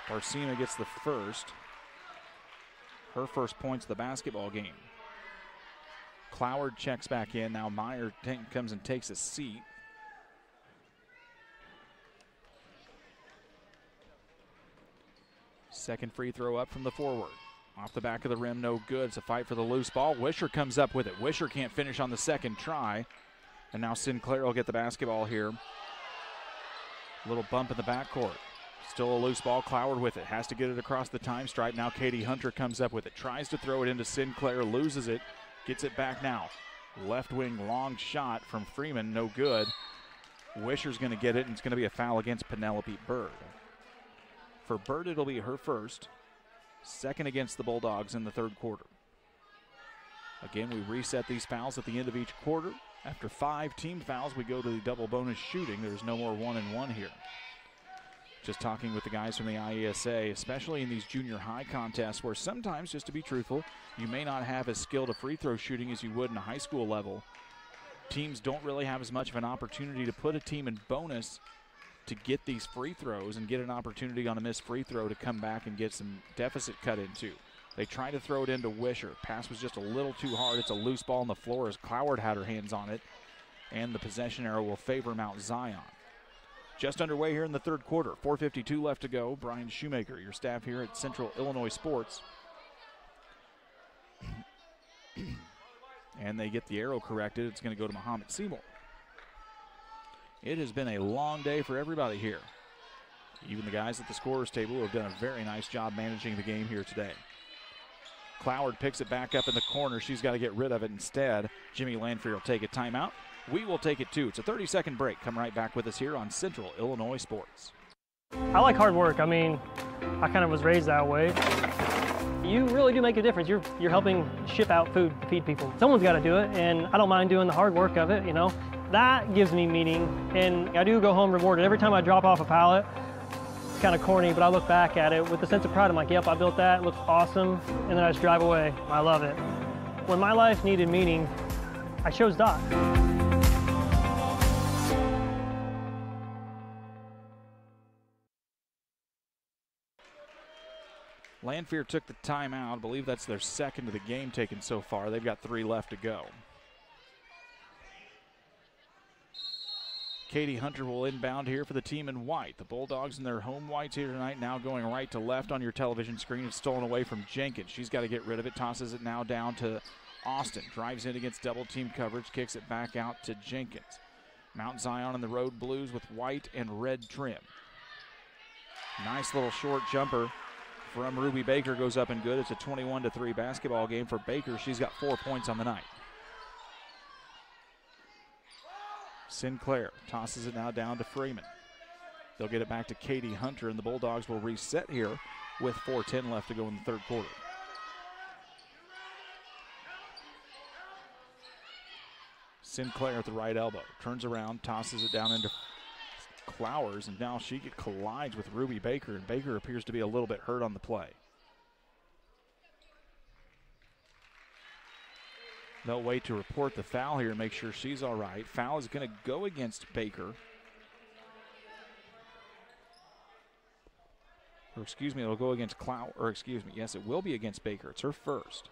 Barsima gets the first. Her first points of the basketball game. Cloward checks back in. Now Meyer comes and takes a seat. Second free throw up from the forward. Off the back of the rim, no good. It's a fight for the loose ball. Wisher comes up with it. Wisher can't finish on the second try. And now Sinclair will get the basketball here. A little bump in the backcourt. Still a loose ball. Cloward with it. Has to get it across the time stripe. Now Katie Hunter comes up with it. Tries to throw it into Sinclair. Loses it. Gets it back now. Left wing long shot from Freeman. No good. Wisher's going to get it, and it's going to be a foul against Penelope Bird. For Bird, it'll be her first. Second against the Bulldogs in the third quarter. Again, we reset these fouls at the end of each quarter. After 5 team fouls, we go to the double bonus shooting. There's no more 1-and-1 here. Just talking with the guys from the IESA, especially in these junior high contests where sometimes, just to be truthful, you may not have as skilled a free throw shooting as you would in a high school level. Teams don't really have as much of an opportunity to put a team in bonus to get these free throws and get an opportunity on a missed free throw to come back and get some deficit cut into. They try to throw it into Wisher. Pass was just a little too hard. It's a loose ball on the floor as Cloward had her hands on it, and the possession arrow will favor Mount Zion. Just underway here in the third quarter. 4:52 left to go. Brian Shoemaker, your staff here at Central Illinois Sports. And they get the arrow corrected. It's going to go to Mahomet-Seymour. It has been a long day for everybody here. Even the guys at the scorer's table have done a very nice job managing the game here today. Cloward picks it back up in the corner. She's got to get rid of it instead. Jimmy Lanfear will take a timeout. We will take it too. It's a 30-second break. Come right back with us here on Central Illinois Sports. I like hard work. I mean, I kind of was raised that way. You really do make a difference. You're helping ship out food to feed people. Someone's got to do it, and I don't mind doing the hard work of it, you know. That gives me meaning, and I do go home rewarded. Every time I drop off a pallet, it's kind of corny, but I look back at it with a sense of pride. I'm like, yep, I built that, it looks awesome, and then I just drive away. I love it. When my life needed meaning, I chose Doc. Lanfear took the timeout. I believe that's their second of the game taken so far. They've got 3 left to go. Katie Hunter will inbound here for the team in white. The Bulldogs in their home whites here tonight, now going right to left on your television screen. It's stolen away from Jenkins. She's got to get rid of it. Tosses it now down to Austin. Drives in against double team coverage. Kicks it back out to Jenkins. Mount Zion in the road blues with white and red trim. Nice little short jumper from Ruby Baker goes up and good. It's a 21-3 basketball game for Baker. She's got 4 points on the night. Sinclair tosses it now down to Freeman. They'll get it back to Katie Hunter, and the Bulldogs will reset here with 4:10 left to go in the third quarter. Sinclair at the right elbow. Turns around, tosses it down into Clowers, and now she collides with Ruby Baker, and Baker appears to be a little bit hurt on the play. They'll wait to report the foul here and make sure she's all right. Foul is going to go against Baker. Or excuse me, it'll go against yes, it will be against Baker. It's her first.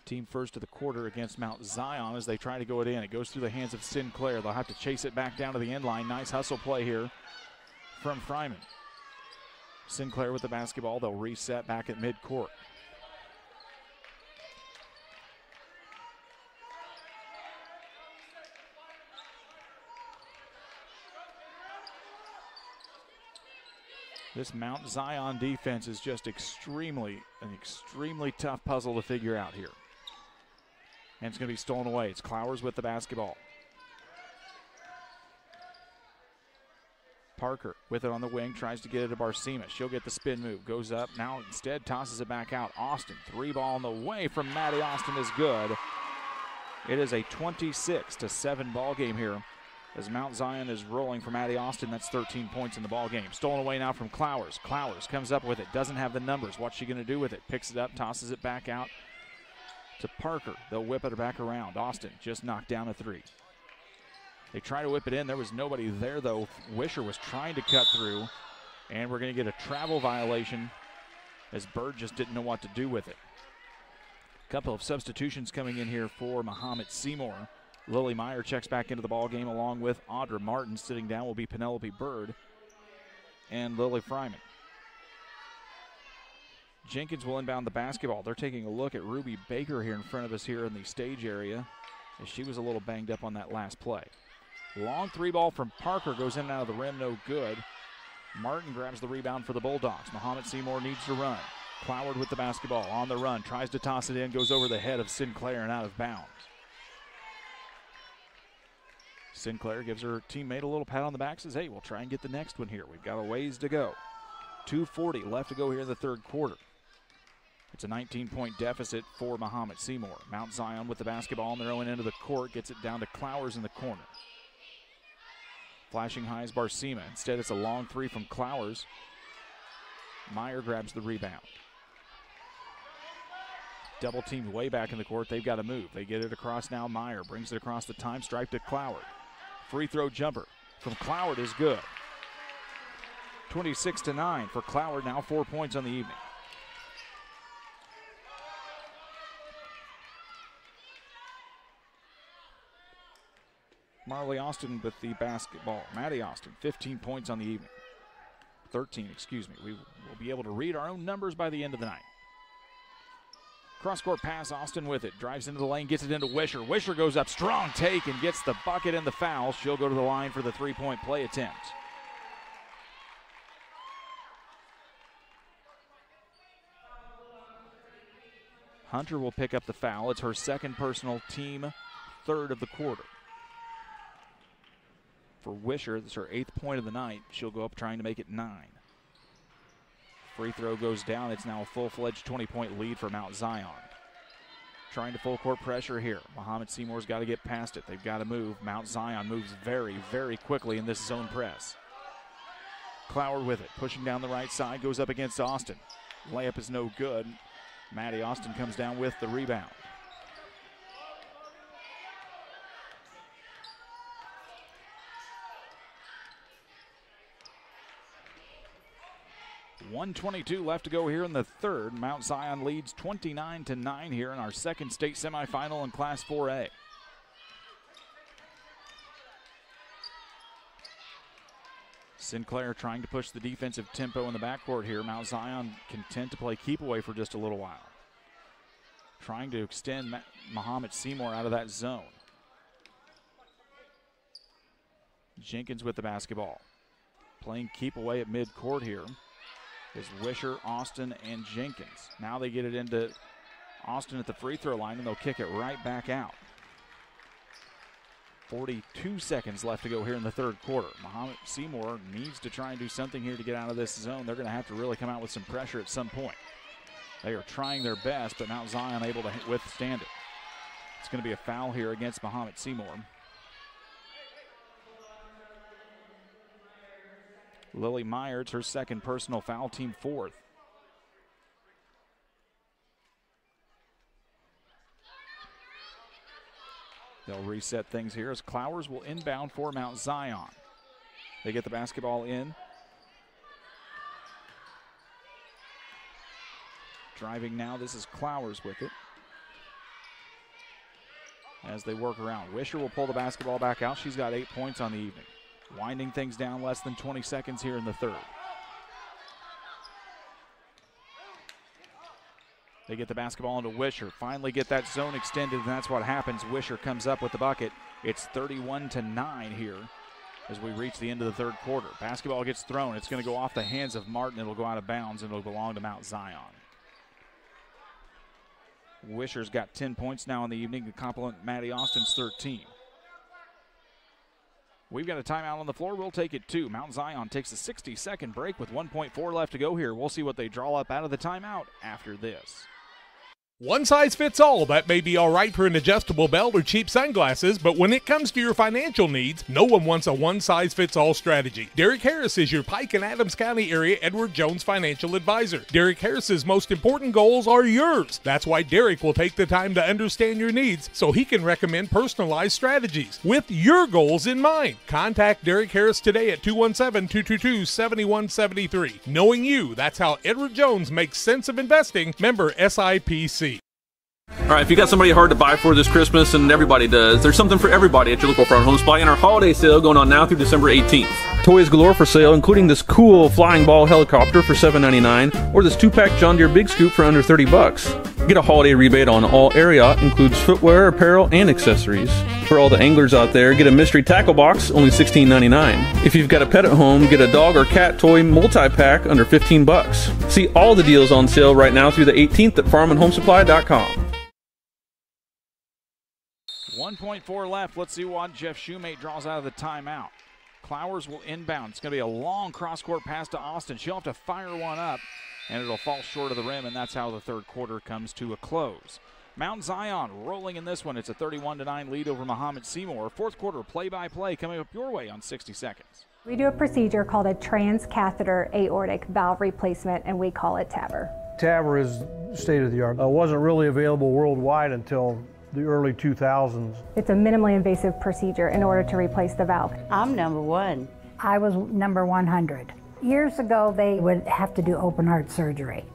Team first of the quarter against Mount Zion as they try to go it in. It goes through the hands of Sinclair. They'll have to chase it back down to the end line. Nice hustle play here from Fryman. Sinclair with the basketball. They'll reset back at midcourt. This Mount Zion defense is just an extremely tough puzzle to figure out here. And it's going to be stolen away. It's Clowers with the basketball. Parker with it on the wing, tries to get it to Barcima. She'll get the spin move, goes up, now instead tosses it back out. Austin, 3-ball on the way from Maddie Austin is good. It is a 26-7 ball game here as Mount Zion is rolling for Maddie Austin. That's 13 points in the ball game. Stolen away now from Clowers. Clowers comes up with it, doesn't have the numbers. What's she going to do with it? Picks it up, tosses it back out to Parker. They'll whip it back around. Austin just knocked down a 3. They try to whip it in. There was nobody there, though. Wisher was trying to cut through, and we're going to get a travel violation as Bird just didn't know what to do with it. A couple of substitutions coming in here for Mahomet-Seymour. Lily Meyer checks back into the ball game along with Audra Martin. Sitting down will be Penelope Bird and Lily Fryman. Jenkins will inbound the basketball. They're taking a look at Ruby Baker here in front of us here in the stage area as she was a little banged up on that last play. Long 3-ball from Parker goes in and out of the rim, no good. Martin grabs the rebound for the Bulldogs. Mahomet-Seymour needs to run. Cloward with the basketball on the run, tries to toss it in, goes over the head of Sinclair and out of bounds. Sinclair gives her teammate a little pat on the back, says, hey, we'll try and get the next one here. We've got a ways to go. 2:40 left to go here in the third quarter. It's a 19-point deficit for Mahomet-Seymour. Mount Zion with the basketball on their own end of the court, gets it down to Clowers in the corner. Flashing high is Barcima. Instead, it's a long 3 from Clowers. Meyer grabs the rebound. Double teamed way back in the court. They've got to move. They get it across now. Meyer brings it across the time stripe to Cloward. Free throw jumper from Cloward is good. 26-9 for Cloward, now 4 points on the evening. Marley Austin with the basketball. Maddie Austin, 15 points on the evening. 13, excuse me. We will be able to read our own numbers by the end of the night. Cross-court pass, Austin with it. Drives into the lane, gets it into Wisher. Wisher goes up, strong take, and gets the bucket and the foul. She'll go to the line for the three-point play attempt. Hunter will pick up the foul. It's her second personal, team third of the quarter. For Wisher, this is her 8th point of the night. She'll go up trying to make it 9. Free throw goes down. It's now a full-fledged 20-point lead for Mount Zion. Trying to full-court pressure here. Mahomet-Seymour's got to get past it. They've got to move. Mount Zion moves very, very quickly in this zone press. Cloward with it. Pushing down the right side. Goes up against Austin. Layup is no good. Maddie Austin comes down with the rebound. .122 left to go here in the third. Mount Zion leads 29-9 here in our second state semifinal in Class 4A. Sinclair trying to push the defensive tempo in the backcourt here. Mount Zion content to play keep away for just a little while. Trying to extend Mahomet-Seymour out of that zone. Jenkins with the basketball. Playing keep away at midcourt here is Wisher, Austin, and Jenkins. Now they get it into Austin at the free throw line, and they'll kick it right back out. 42 seconds left to go here in the third quarter. Mahomet-Seymour needs to try and do something here to get out of this zone. They're going to have to really come out with some pressure at some point. They are trying their best, but Mount Zion able to withstand it. It's going to be a foul here against Mahomet-Seymour. Lily Meyer, it's her second personal foul, team fourth. They'll reset things here as Clowers will inbound for Mount Zion. They get the basketball in. Driving now, this is Clowers with it. As they work around, Wisher will pull the basketball back out. She's got 8 points on the evening. Winding things down, less than 20 seconds here in the third. They get the basketball into Wisher. Finally get that zone extended, and that's what happens. Wisher comes up with the bucket. It's 31-9 here as we reach the end of the third quarter. Basketball gets thrown. It's going to go off the hands of Martin. It'll go out of bounds, and it'll belong to Mount Zion. Wisher's got 10 points now in the evening to complement Maddie Austin's 13. We've got a timeout on the floor. We'll take it too. Mount Zion takes a 60-second break with 1.4 left to go here. We'll see what they draw up out of the timeout after this. One size fits all. That may be all right for an adjustable belt or cheap sunglasses, but when it comes to your financial needs, no one wants a one-size-fits-all strategy. Derek Harris is your Pike and Adams County area Edward Jones financial advisor. Derek Harris's most important goals are yours. That's why Derek will take the time to understand your needs so he can recommend personalized strategies with your goals in mind. Contact Derek Harris today at 217-222-7173. Knowing you, that's how Edward Jones makes sense of investing. Member SIPC. All right, if you got somebody hard to buy for this Christmas, and everybody does, there's something for everybody at your local Farm Home Supply in our holiday sale going on now through December 18th. Toys galore for sale, including this cool flying ball helicopter for $7.99, or this 2-pack John Deere Big Scoop for under $30. Get a holiday rebate on all area, includes footwear, apparel, and accessories. For all the anglers out there, get a mystery tackle box, only $16.99. If you've got a pet at home, get a dog or cat toy multi-pack under $15. See all the deals on sale right now through the 18th at farmandhomesupply.com. 1.4 left. Let's see what Jeff Shoemate draws out of the timeout. Clowers will inbound. It's going to be a long cross-court pass to Austin. She'll have to fire one up, and it'll fall short of the rim, and that's how the third quarter comes to a close. Mount Zion rolling in this one. It's a 31-9 lead over Mahomet-Seymour. Fourth quarter play-by-play coming up your way on 60 seconds. We do a procedure called a transcatheter aortic valve replacement, and we call it TAVR. TAVR is state-of-the-art. Wasn't really available worldwide until the early 2000s. It's a minimally invasive procedure in order to replace the valve. I'm number 1. I was number 100. Years ago, they would have to do open heart surgery,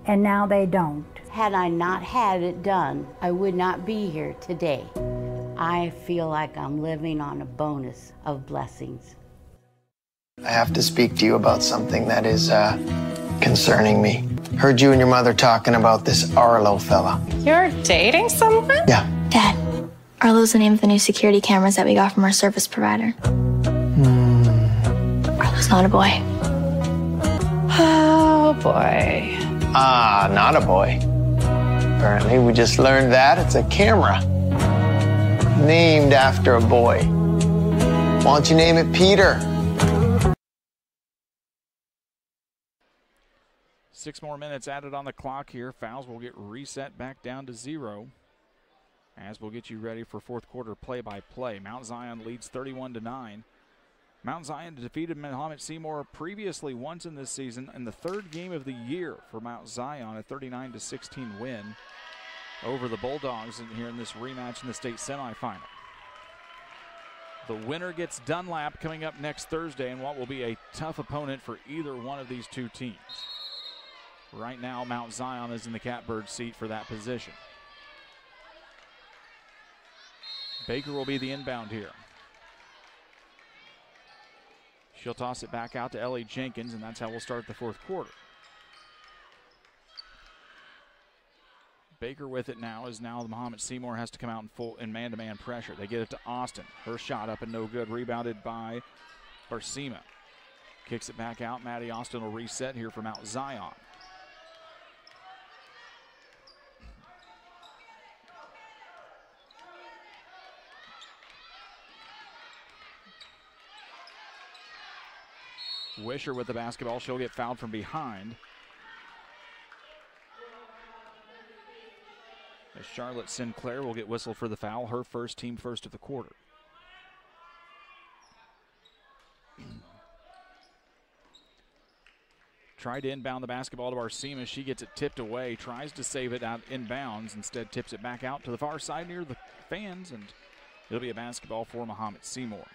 and now they don't. Had I not had it done, I would not be here today. I feel like I'm living on a bonus of blessings. I have to speak to you about something that is concerning me. Heard you and your mother talking about this Arlo fella. You're dating someone? Yeah. Dad, Arlo's the name of the new security cameras that we got from our service provider. Arlo's not a boy. Oh, boy. Ah, not a boy. Apparently, we just learned that it's a camera. Named after a boy. Why don't you name it Peter? 6 more minutes added on the clock here. Fouls will get reset back down to 0 as we'll get you ready for fourth quarter play-by-play. Mount Zion leads 31-9. Mount Zion defeated Mahomet-Seymour previously once in this season in the third game of the year for Mount Zion, a 39-16 win over the Bulldogs here in this rematch in the state semifinal. The winner gets Dunlap coming up next Thursday in what will be a tough opponent for either one of these two teams. Right now, Mount Zion is in the catbird seat for that position. Baker will be the inbound here. She'll toss it back out to Ellie Jenkins, and that's how we'll start the fourth quarter. Baker with it now as now the Mahomet-Seymour has to come out in man-to-man pressure. They get it to Austin. Her shot up and no good. Rebounded by Barsima. Kicks it back out. Maddie Austin will reset here for Mount Zion. Wisher with the basketball. She'll get fouled from behind. As Charlotte Sinclair will get whistled for the foul, her first, team first of the quarter. Tried to inbound the basketball to Barsima. She gets it tipped away, tries to save it out inbounds, instead tips it back out to the far side near the fans, and it'll be a basketball for Mahomet-Seymour.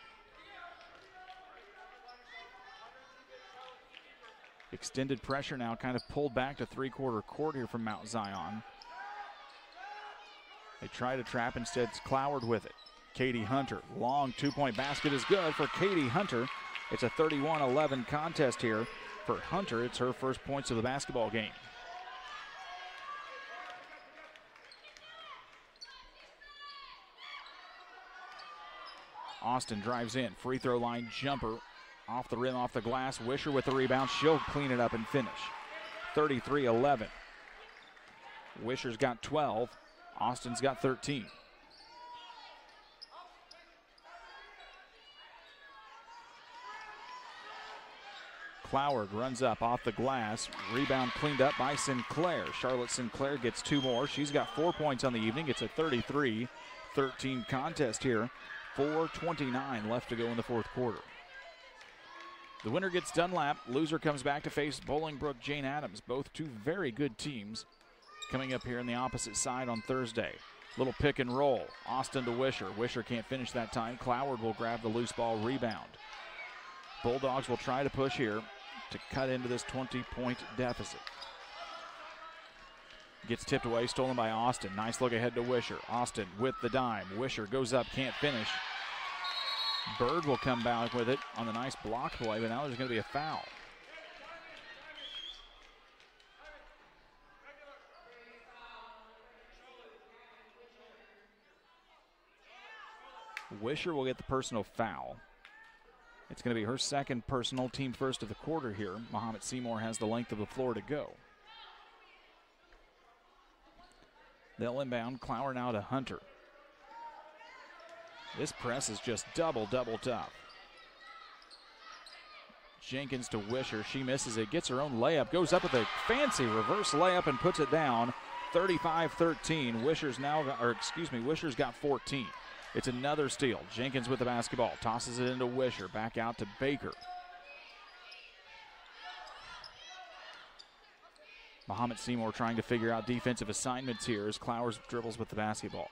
Extended pressure now, kind of pulled back to three-quarter court here from Mount Zion. They try to trap, instead it's Cloward with it. Katie Hunter, long two-point basket is good for Katie Hunter. It's a 31-11 contest here for Hunter. It's her first points of the basketball game. Austin drives in. Free throw line jumper. Off the rim, off the glass. Wisher with the rebound. She'll clean it up and finish. 33-11. Wisher's got 12. Austin's got 13. Cloward runs up off the glass. Rebound cleaned up by Sinclair. Charlotte Sinclair gets 2 more. She's got 4 points on the evening. It's a 33-13 contest here. 4:29 left to go in the fourth quarter. The winner gets Dunlap. Loser comes back to face Bolingbrook Jane Addams. Both two very good teams coming up here on the opposite side on Thursday. Little pick and roll. Austin to Wisher. Wisher can't finish that time. Cloward will grab the loose ball rebound. Bulldogs will try to push here to cut into this 20-point deficit. Gets tipped away, stolen by Austin. Nice look ahead to Wisher. Austin with the dime. Wisher goes up, can't finish. Bird will come back with it on the nice block play, but now there's going to be a foul. Wisher will get the personal foul. It's going to be her second personal, team first of the quarter here. Mahomet-Seymour has the length of the floor to go. They'll inbound. Clower now to Hunter. This press is just double tough. Jenkins to Wisher. She misses it. Gets her own layup. Goes up with a fancy reverse layup and puts it down. 35-13. Wisher's got 14. It's another steal. Jenkins with the basketball. Tosses it into Wisher. Back out to Baker. Mahomet-Seymour trying to figure out defensive assignments here as Clowers dribbles with the basketball.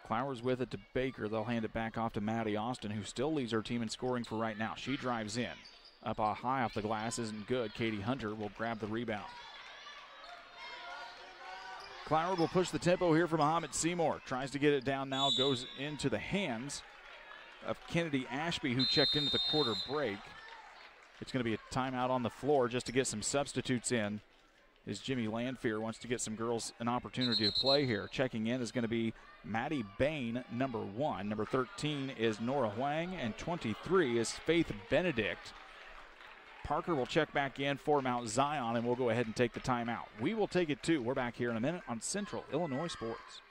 Clowers with it to Baker. They'll hand it back off to Maddie Austin, who still leads her team in scoring for right now. She drives in. Up high off the glass isn't good. Katie Hunter will grab the rebound. Cloward will push the tempo here for Mahomet-Seymour. Tries to get it down now. Goes into the hands of Kennedy Ashby, who checked into the quarter break. It's going to be a timeout on the floor just to get some substitutes in. As Jimmy Landfear wants to get some girls an opportunity to play here. Checking in is going to be Maddie Bain, number 1. Number 13 is Nora Huang, and 23 is Faith Benedict. Parker will check back in for Mount Zion, and we'll go ahead and take the timeout. We will take it too. We're back here in a minute on Central Illinois Sports.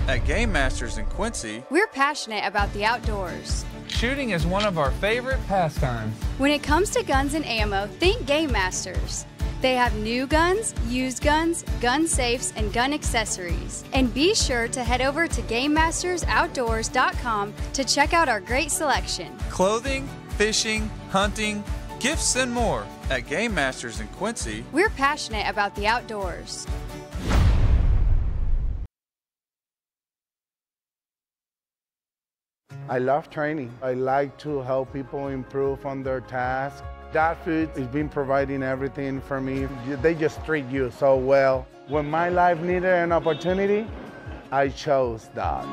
At Game Masters in Quincy, We're passionate about the outdoors. shooting is one of our favorite pastimes. When it comes to guns and ammo, think Game Masters. They have new guns, used guns, gun safes, and gun accessories. And be sure to head over to GameMastersOutdoors.com to check out our great selection. Clothing, fishing, hunting, gifts, and more. At Game Masters in Quincy, We're passionate about the outdoors. I love training. I like to help people improve on their tasks. That food has been providing everything for me. They just treat you so well. When my life needed an opportunity, I chose that.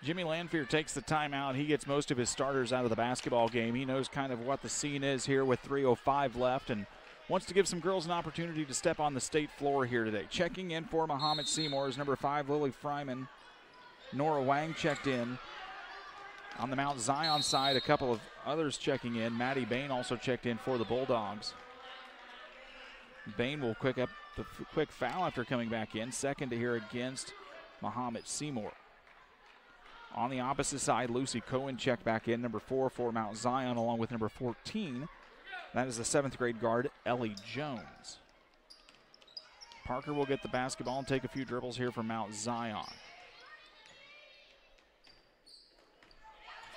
Jimmy Landfear takes the timeout. He gets most of his starters out of the basketball game. He knows kind of what the scene is here with 3:05 left and wants to give some girls an opportunity to step on the state floor here today. Checking in for Mahomet-Seymour is number 5, Lily Fryman. Nora Wang checked in. On the Mount Zion side, a couple of others checking in. Maddie Bain also checked in for the Bulldogs. Bain will quick up the quick foul after coming back in. Second to here against Mahomet-Seymour. On the opposite side, Lucy Cohen checked back in, number 4 for Mount Zion, along with number 14. That is the 7th grade guard, Ellie Jones. Parker will get the basketball and take a few dribbles here from Mount Zion.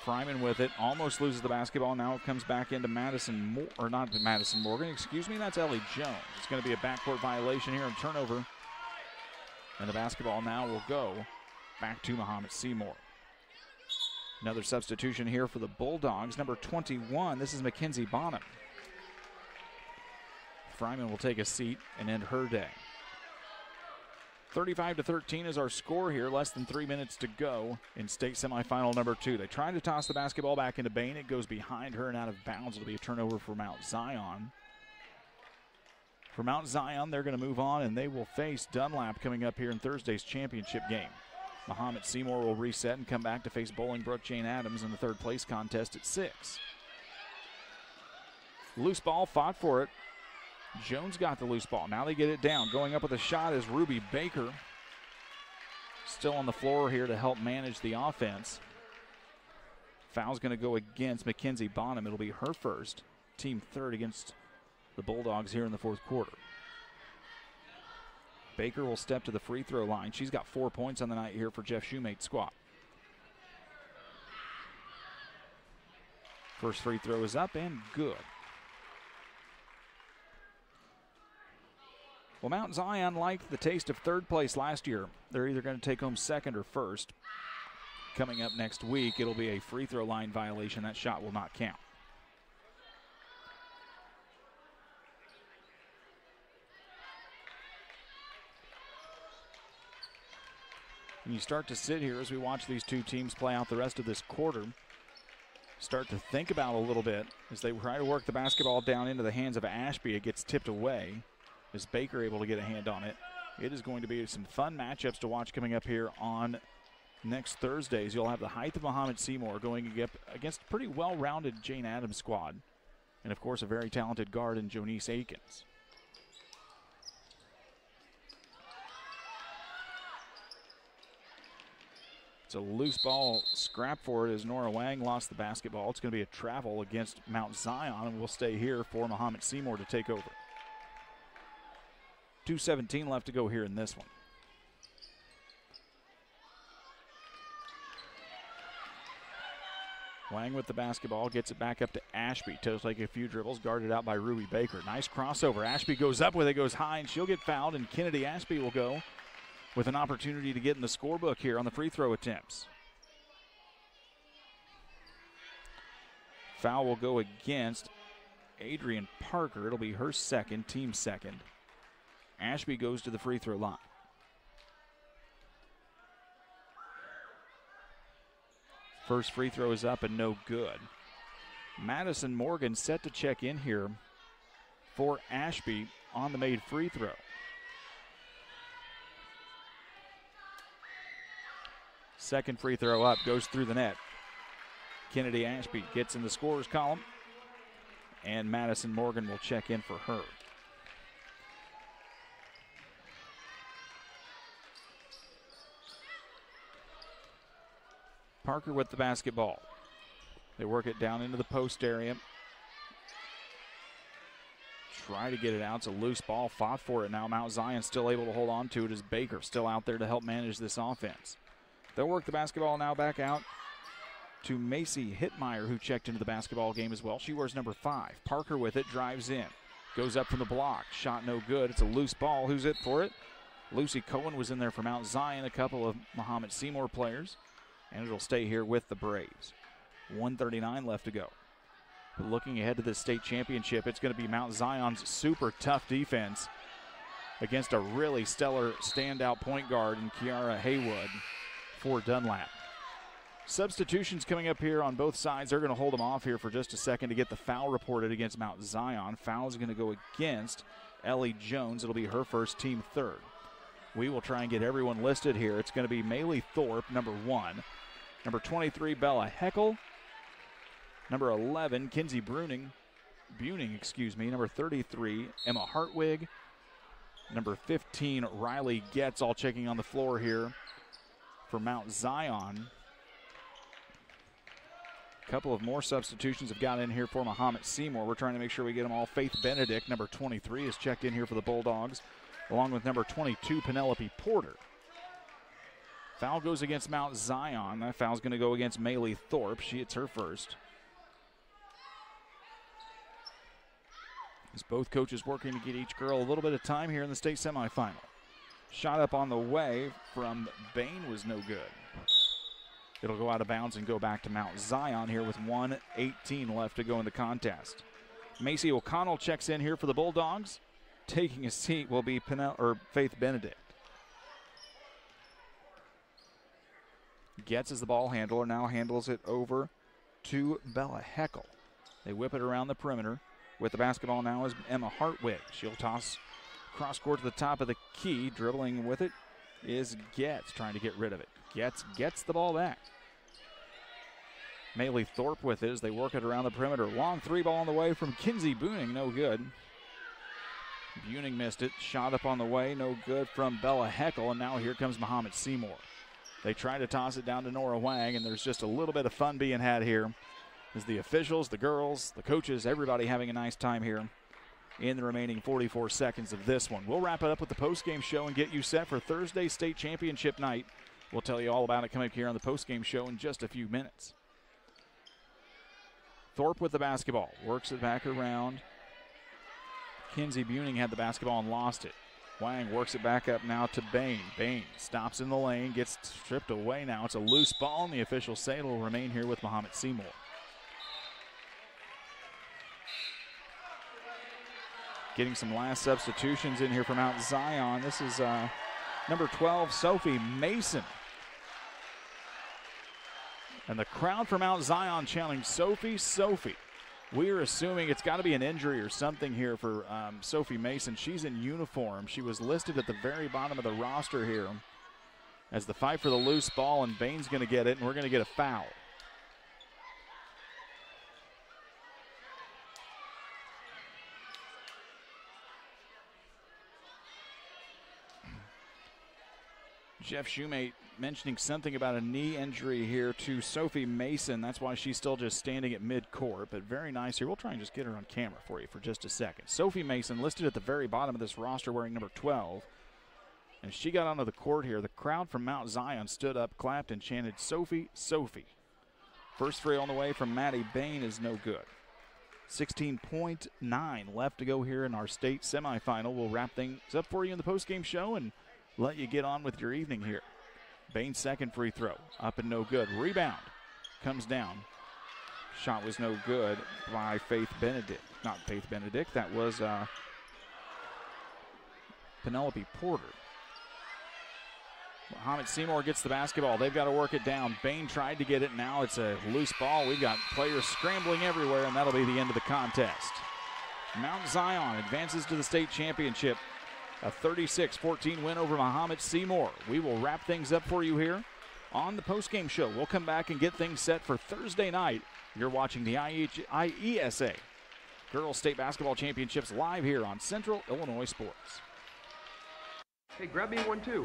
Fryman with it, almost loses the basketball. Now it comes back into Madison Morgan, excuse me, that's Ellie Jones. It's going to be a backcourt violation here and turnover. And the basketball now will go back to Mahomet-Seymour. Another substitution here for the Bulldogs, number 21. This is Mackenzie Bonham. Fryman will take a seat and end her day. 35-13 is our score here. Less than 3 minutes to go in state semifinal number 2. They try to toss the basketball back into Bain. It goes behind her and out of bounds. It'll be a turnover for Mount Zion. For Mount Zion, they're going to move on, and they will face Dunlap coming up here in Thursday's championship game. Mahomet-Seymour will reset and come back to face Bolingbrook Jane Addams in the third place contest at 6. Loose ball, fought for it. Jones got the loose ball. Now they get it down. Going up with a shot is Ruby Baker. Still on the floor here to help manage the offense. Foul's going to go against Mackenzie Bonham. It'll be her first. Team third against the Bulldogs here in the fourth quarter. Baker will step to the free throw line. She's got 4 points on the night here for Jeff Shoemate's squad. First free throw is up and good. Well, Mount Zion liked the taste of third place last year. They're either going to take home second or first. Coming up next week, it'll be a free throw line violation. That shot will not count. And you start to sit here as we watch these two teams play out the rest of this quarter. Start to think about a little bit as they try to work the basketball down into the hands of Ashby. It gets tipped away. Is Baker able to get a hand on it? It is going to be some fun matchups to watch coming up here on next Thursdays. You'll have the height of Mahomet-Seymour going against a pretty well-rounded Jane Addams squad. And, of course, a very talented guard in Jonice Akins. It's a loose ball scrap for it as Nora Wang lost the basketball. It's going to be a travel against Mount Zion, and we'll stay here for Mahomet-Seymour to take over. 2:17 left to go here in this one. Wang with the basketball, gets it back up to Ashby. To take a few dribbles, guarded out by Ruby Baker. Nice crossover. Ashby goes up with it, goes high, and she'll get fouled, and Kennedy Ashby will go with an opportunity to get in the scorebook here on the free throw attempts. Foul will go against Adrian Parker. It'll be her second, team second. Ashby goes to the free throw line. First free throw is up and no good. Madison Morgan set to check in here for Ashby on the made free throw. Second free throw up, goes through the net. Kennedy Ashby gets in the scorer's column, and Madison Morgan will check in for her. Parker with the basketball. They work it down into the post area. Try to get it out. It's a loose ball. Fought for it now. Mount Zion still able to hold on to it as Baker still out there to help manage this offense. They'll work the basketball now back out to Macy Hittmeyer, who checked into the basketball game as well. She wears number 5. Parker with it, drives in. Goes up from the block. Shot no good. It's a loose ball. Who's it for it? Lucy Cohen was in there for Mount Zion. A couple of Mahomet-Seymour players. And it'll stay here with the Braves. 1:39 left to go. But looking ahead to this state championship, it's going to be Mount Zion's super tough defense against a really stellar standout point guard in Kiara Haywood for Dunlap. Substitutions coming up here on both sides. They're going to hold them off here for just a second to get the foul reported against Mount Zion. Foul is going to go against Ellie Jones. It'll be her first, team third. We will try and get everyone listed here. It's going to be Maylee Thorpe, number 1. Number 23, Bella Heckel. Number 11, Kinsey Buning. Number 33, Emma Hartwig. Number 15, Riley Getz, all checking on the floor here for Mount Zion. A couple of more substitutions have got in here for Mahomet-Seymour. We're trying to make sure we get them all. Faith Benedict, number 23, is checked in here for the Bulldogs, along with number 22, Penelope Porter. Foul goes against Mount Zion. That foul's going to go against Maylee Thorpe. It's her first. As both coaches working to get each girl a little bit of time here in the state semifinal. Shot up on the way from Bain was no good. It'll go out of bounds and go back to Mount Zion here with 1:18 left to go in the contest. Macy O'Connell checks in here for the Bulldogs. Taking a seat will be Faith Benedict. Getz is the ball handler, now handles it over to Bella Heckel. They whip it around the perimeter. With the basketball now is Emma Hartwig. She'll toss cross court to the top of the key. Dribbling with it is Getz, trying to get rid of it. Getz gets the ball back. Maylee Thorpe with it as they work it around the perimeter. Long three ball on the way from Kinsey Buning, no good. Buning missed it. Shot up on the way, no good from Bella Heckel, and now here comes Mahomet-Seymour. They try to toss it down to Nora Wang, and there's just a little bit of fun being had here as the officials, the girls, the coaches, everybody having a nice time here in the remaining 44 seconds of this one. We'll wrap it up with the postgame show and get you set for Thursday state championship night. We'll tell you all about it coming up here on the postgame show in just a few minutes. Thorpe with the basketball, works it back around. Kinsey Buning had the basketball and lost it. Wang works it back up now to Bain. Bain stops in the lane, gets stripped away now. It's a loose ball, and the officials say it will remain here with Mahomet-Seymour. Getting some last substitutions in here for Mount Zion. This is number 12, Sophie Mason. And the crowd for Mount Zion chanting, Sophie, Sophie. We are assuming it's got to be an injury or something here for Sophie Mason. She's in uniform. She was listed at the very bottom of the roster here as the fight for the loose ball, and Bain's going to get it, and we're going to get a foul. Jeff Shoemate mentioning something about a knee injury here to Sophie Mason. That's why she's still just standing at midcourt, but very nice here. We'll try and just get her on camera for you for just a second. Sophie Mason listed at the very bottom of this roster wearing number 12. And she got onto the court here. The crowd from Mount Zion stood up, clapped, and chanted, Sophie, Sophie. First free on the way from Maddie Bain is no good. 16.9 left to go here in our state semifinal. We'll wrap things up for you in the postgame show and let you get on with your evening here. Bain's second free throw, up and no good. Rebound comes down. Shot was no good by Faith Benedict. Not Faith Benedict, that was Penelope Porter. Mahomet-Seymour gets the basketball. They've got to work it down. Bain tried to get it. Now it's a loose ball. We've got players scrambling everywhere, and that'll be the end of the contest. Mount Zion advances to the state championship. A 36-14 win over Mahomet-Seymour. We will wrap things up for you here on the postgame show. We'll come back and get things set for Thursday night. You're watching the IESA Girls State Basketball Championships live here on Central Illinois Sports. Hey, grab me one too.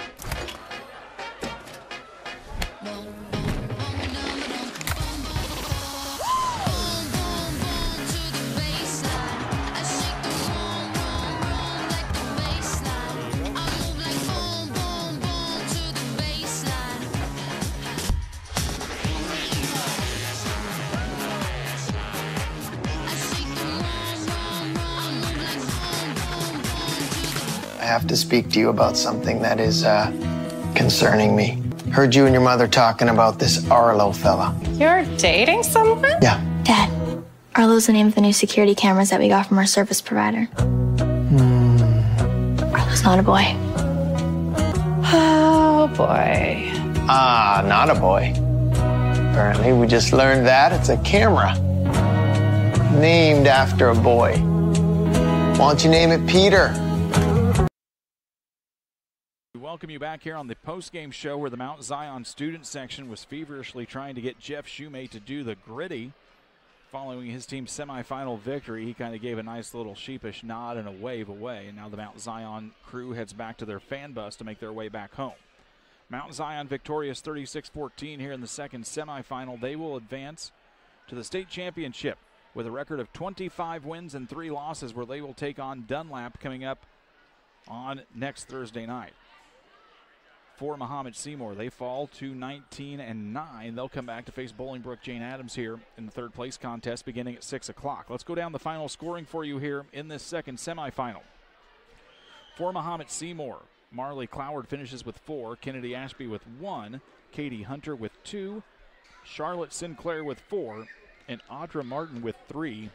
I have to speak to you about something that is concerning me. Heard you and your mother talking about this Arlo fella. You're dating someone? Yeah. Dad, Arlo's the name of the new security cameras that we got from our service provider. Arlo's not a boy. Oh, boy. Ah, not a boy. Apparently, we just learned that it's a camera. Named after a boy. Why don't you name it Peter? Welcome you back here on the post-game show where the Mount Zion student section was feverishly trying to get Jeff Shoemate to do the gritty. Following his team's semifinal victory, he kind of gave a nice little sheepish nod and a wave away, and now the Mount Zion crew heads back to their fan bus to make their way back home. Mount Zion victorious 36-14 here in the second semifinal. They will advance to the state championship with a record of 25 wins and 3 losses, where they will take on Dunlap coming up on next Thursday night. For Mahomet-Seymour, they fall to 19-9. They'll come back to face Bolingbrook Jane Addams here in the third place contest beginning at 6 o'clock. Let's go down the final scoring for you here in this second semifinal. For Mahomet-Seymour, Marley Cloward finishes with 4, Kennedy Ashby with 1, Katie Hunter with 2, Charlotte Sinclair with 4, and Audra Martin with 3.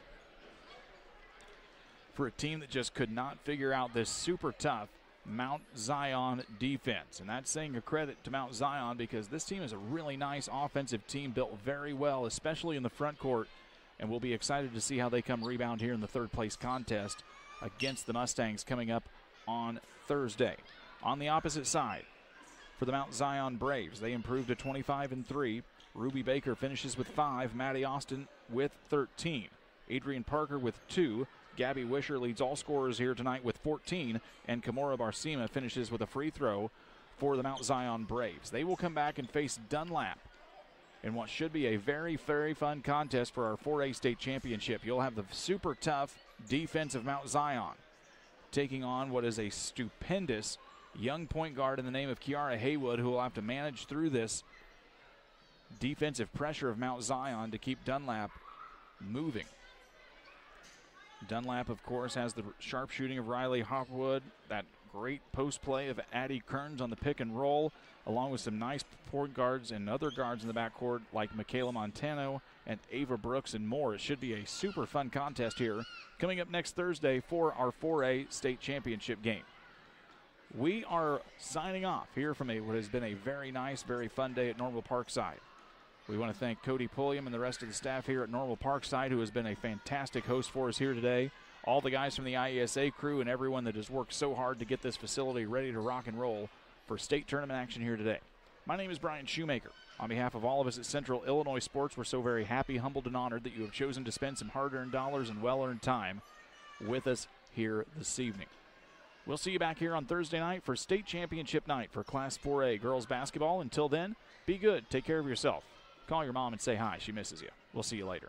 For a team that just could not figure out this super tough Mount Zion defense. And that's saying a credit to Mount Zion because this team is a really nice offensive team built very well, especially in the front court. And we'll be excited to see how they come rebound here in the third place contest against the Mustangs coming up on Thursday. On the opposite side, for the Mount Zion Braves, they improved to 25-3. Ruby Baker finishes with 5. Maddie Austin with 13. Adrian Parker with 2. Gabby Wisher leads all scorers here tonight with 14. And Kimora Barcima finishes with a free throw for the Mount Zion Braves. They will come back and face Dunlap in what should be a very, very fun contest for our 4A state championship. You'll have the super tough defense of Mount Zion taking on what is a stupendous young point guard in the name of Kiara Haywood, who will have to manage through this defensive pressure of Mount Zion to keep Dunlap moving. Dunlap, of course, has the sharp shooting of Riley Hopwood, that great post play of Addie Kearns on the pick and roll, along with some nice point guards and other guards in the backcourt like Michaela Montano and Ava Brooks and more. It should be a super fun contest here coming up next Thursday for our 4A state championship game. We are signing off here from what has been a very nice, very fun day at Normal Parkside. We want to thank Cody Pulliam and the rest of the staff here at Normal Parkside, who has been a fantastic host for us here today. All the guys from the IESA crew and everyone that has worked so hard to get this facility ready to rock and roll for state tournament action here today. My name is Brian Shoemaker. On behalf of all of us at Central Illinois Sports, we're so very happy, humbled, and honored that you have chosen to spend some hard-earned dollars and well-earned time with us here this evening. We'll see you back here on Thursday night for state championship night for Class 4A girls basketball. Until then, be good. Take care of yourself. Call your mom and say hi. She misses you. We'll see you later.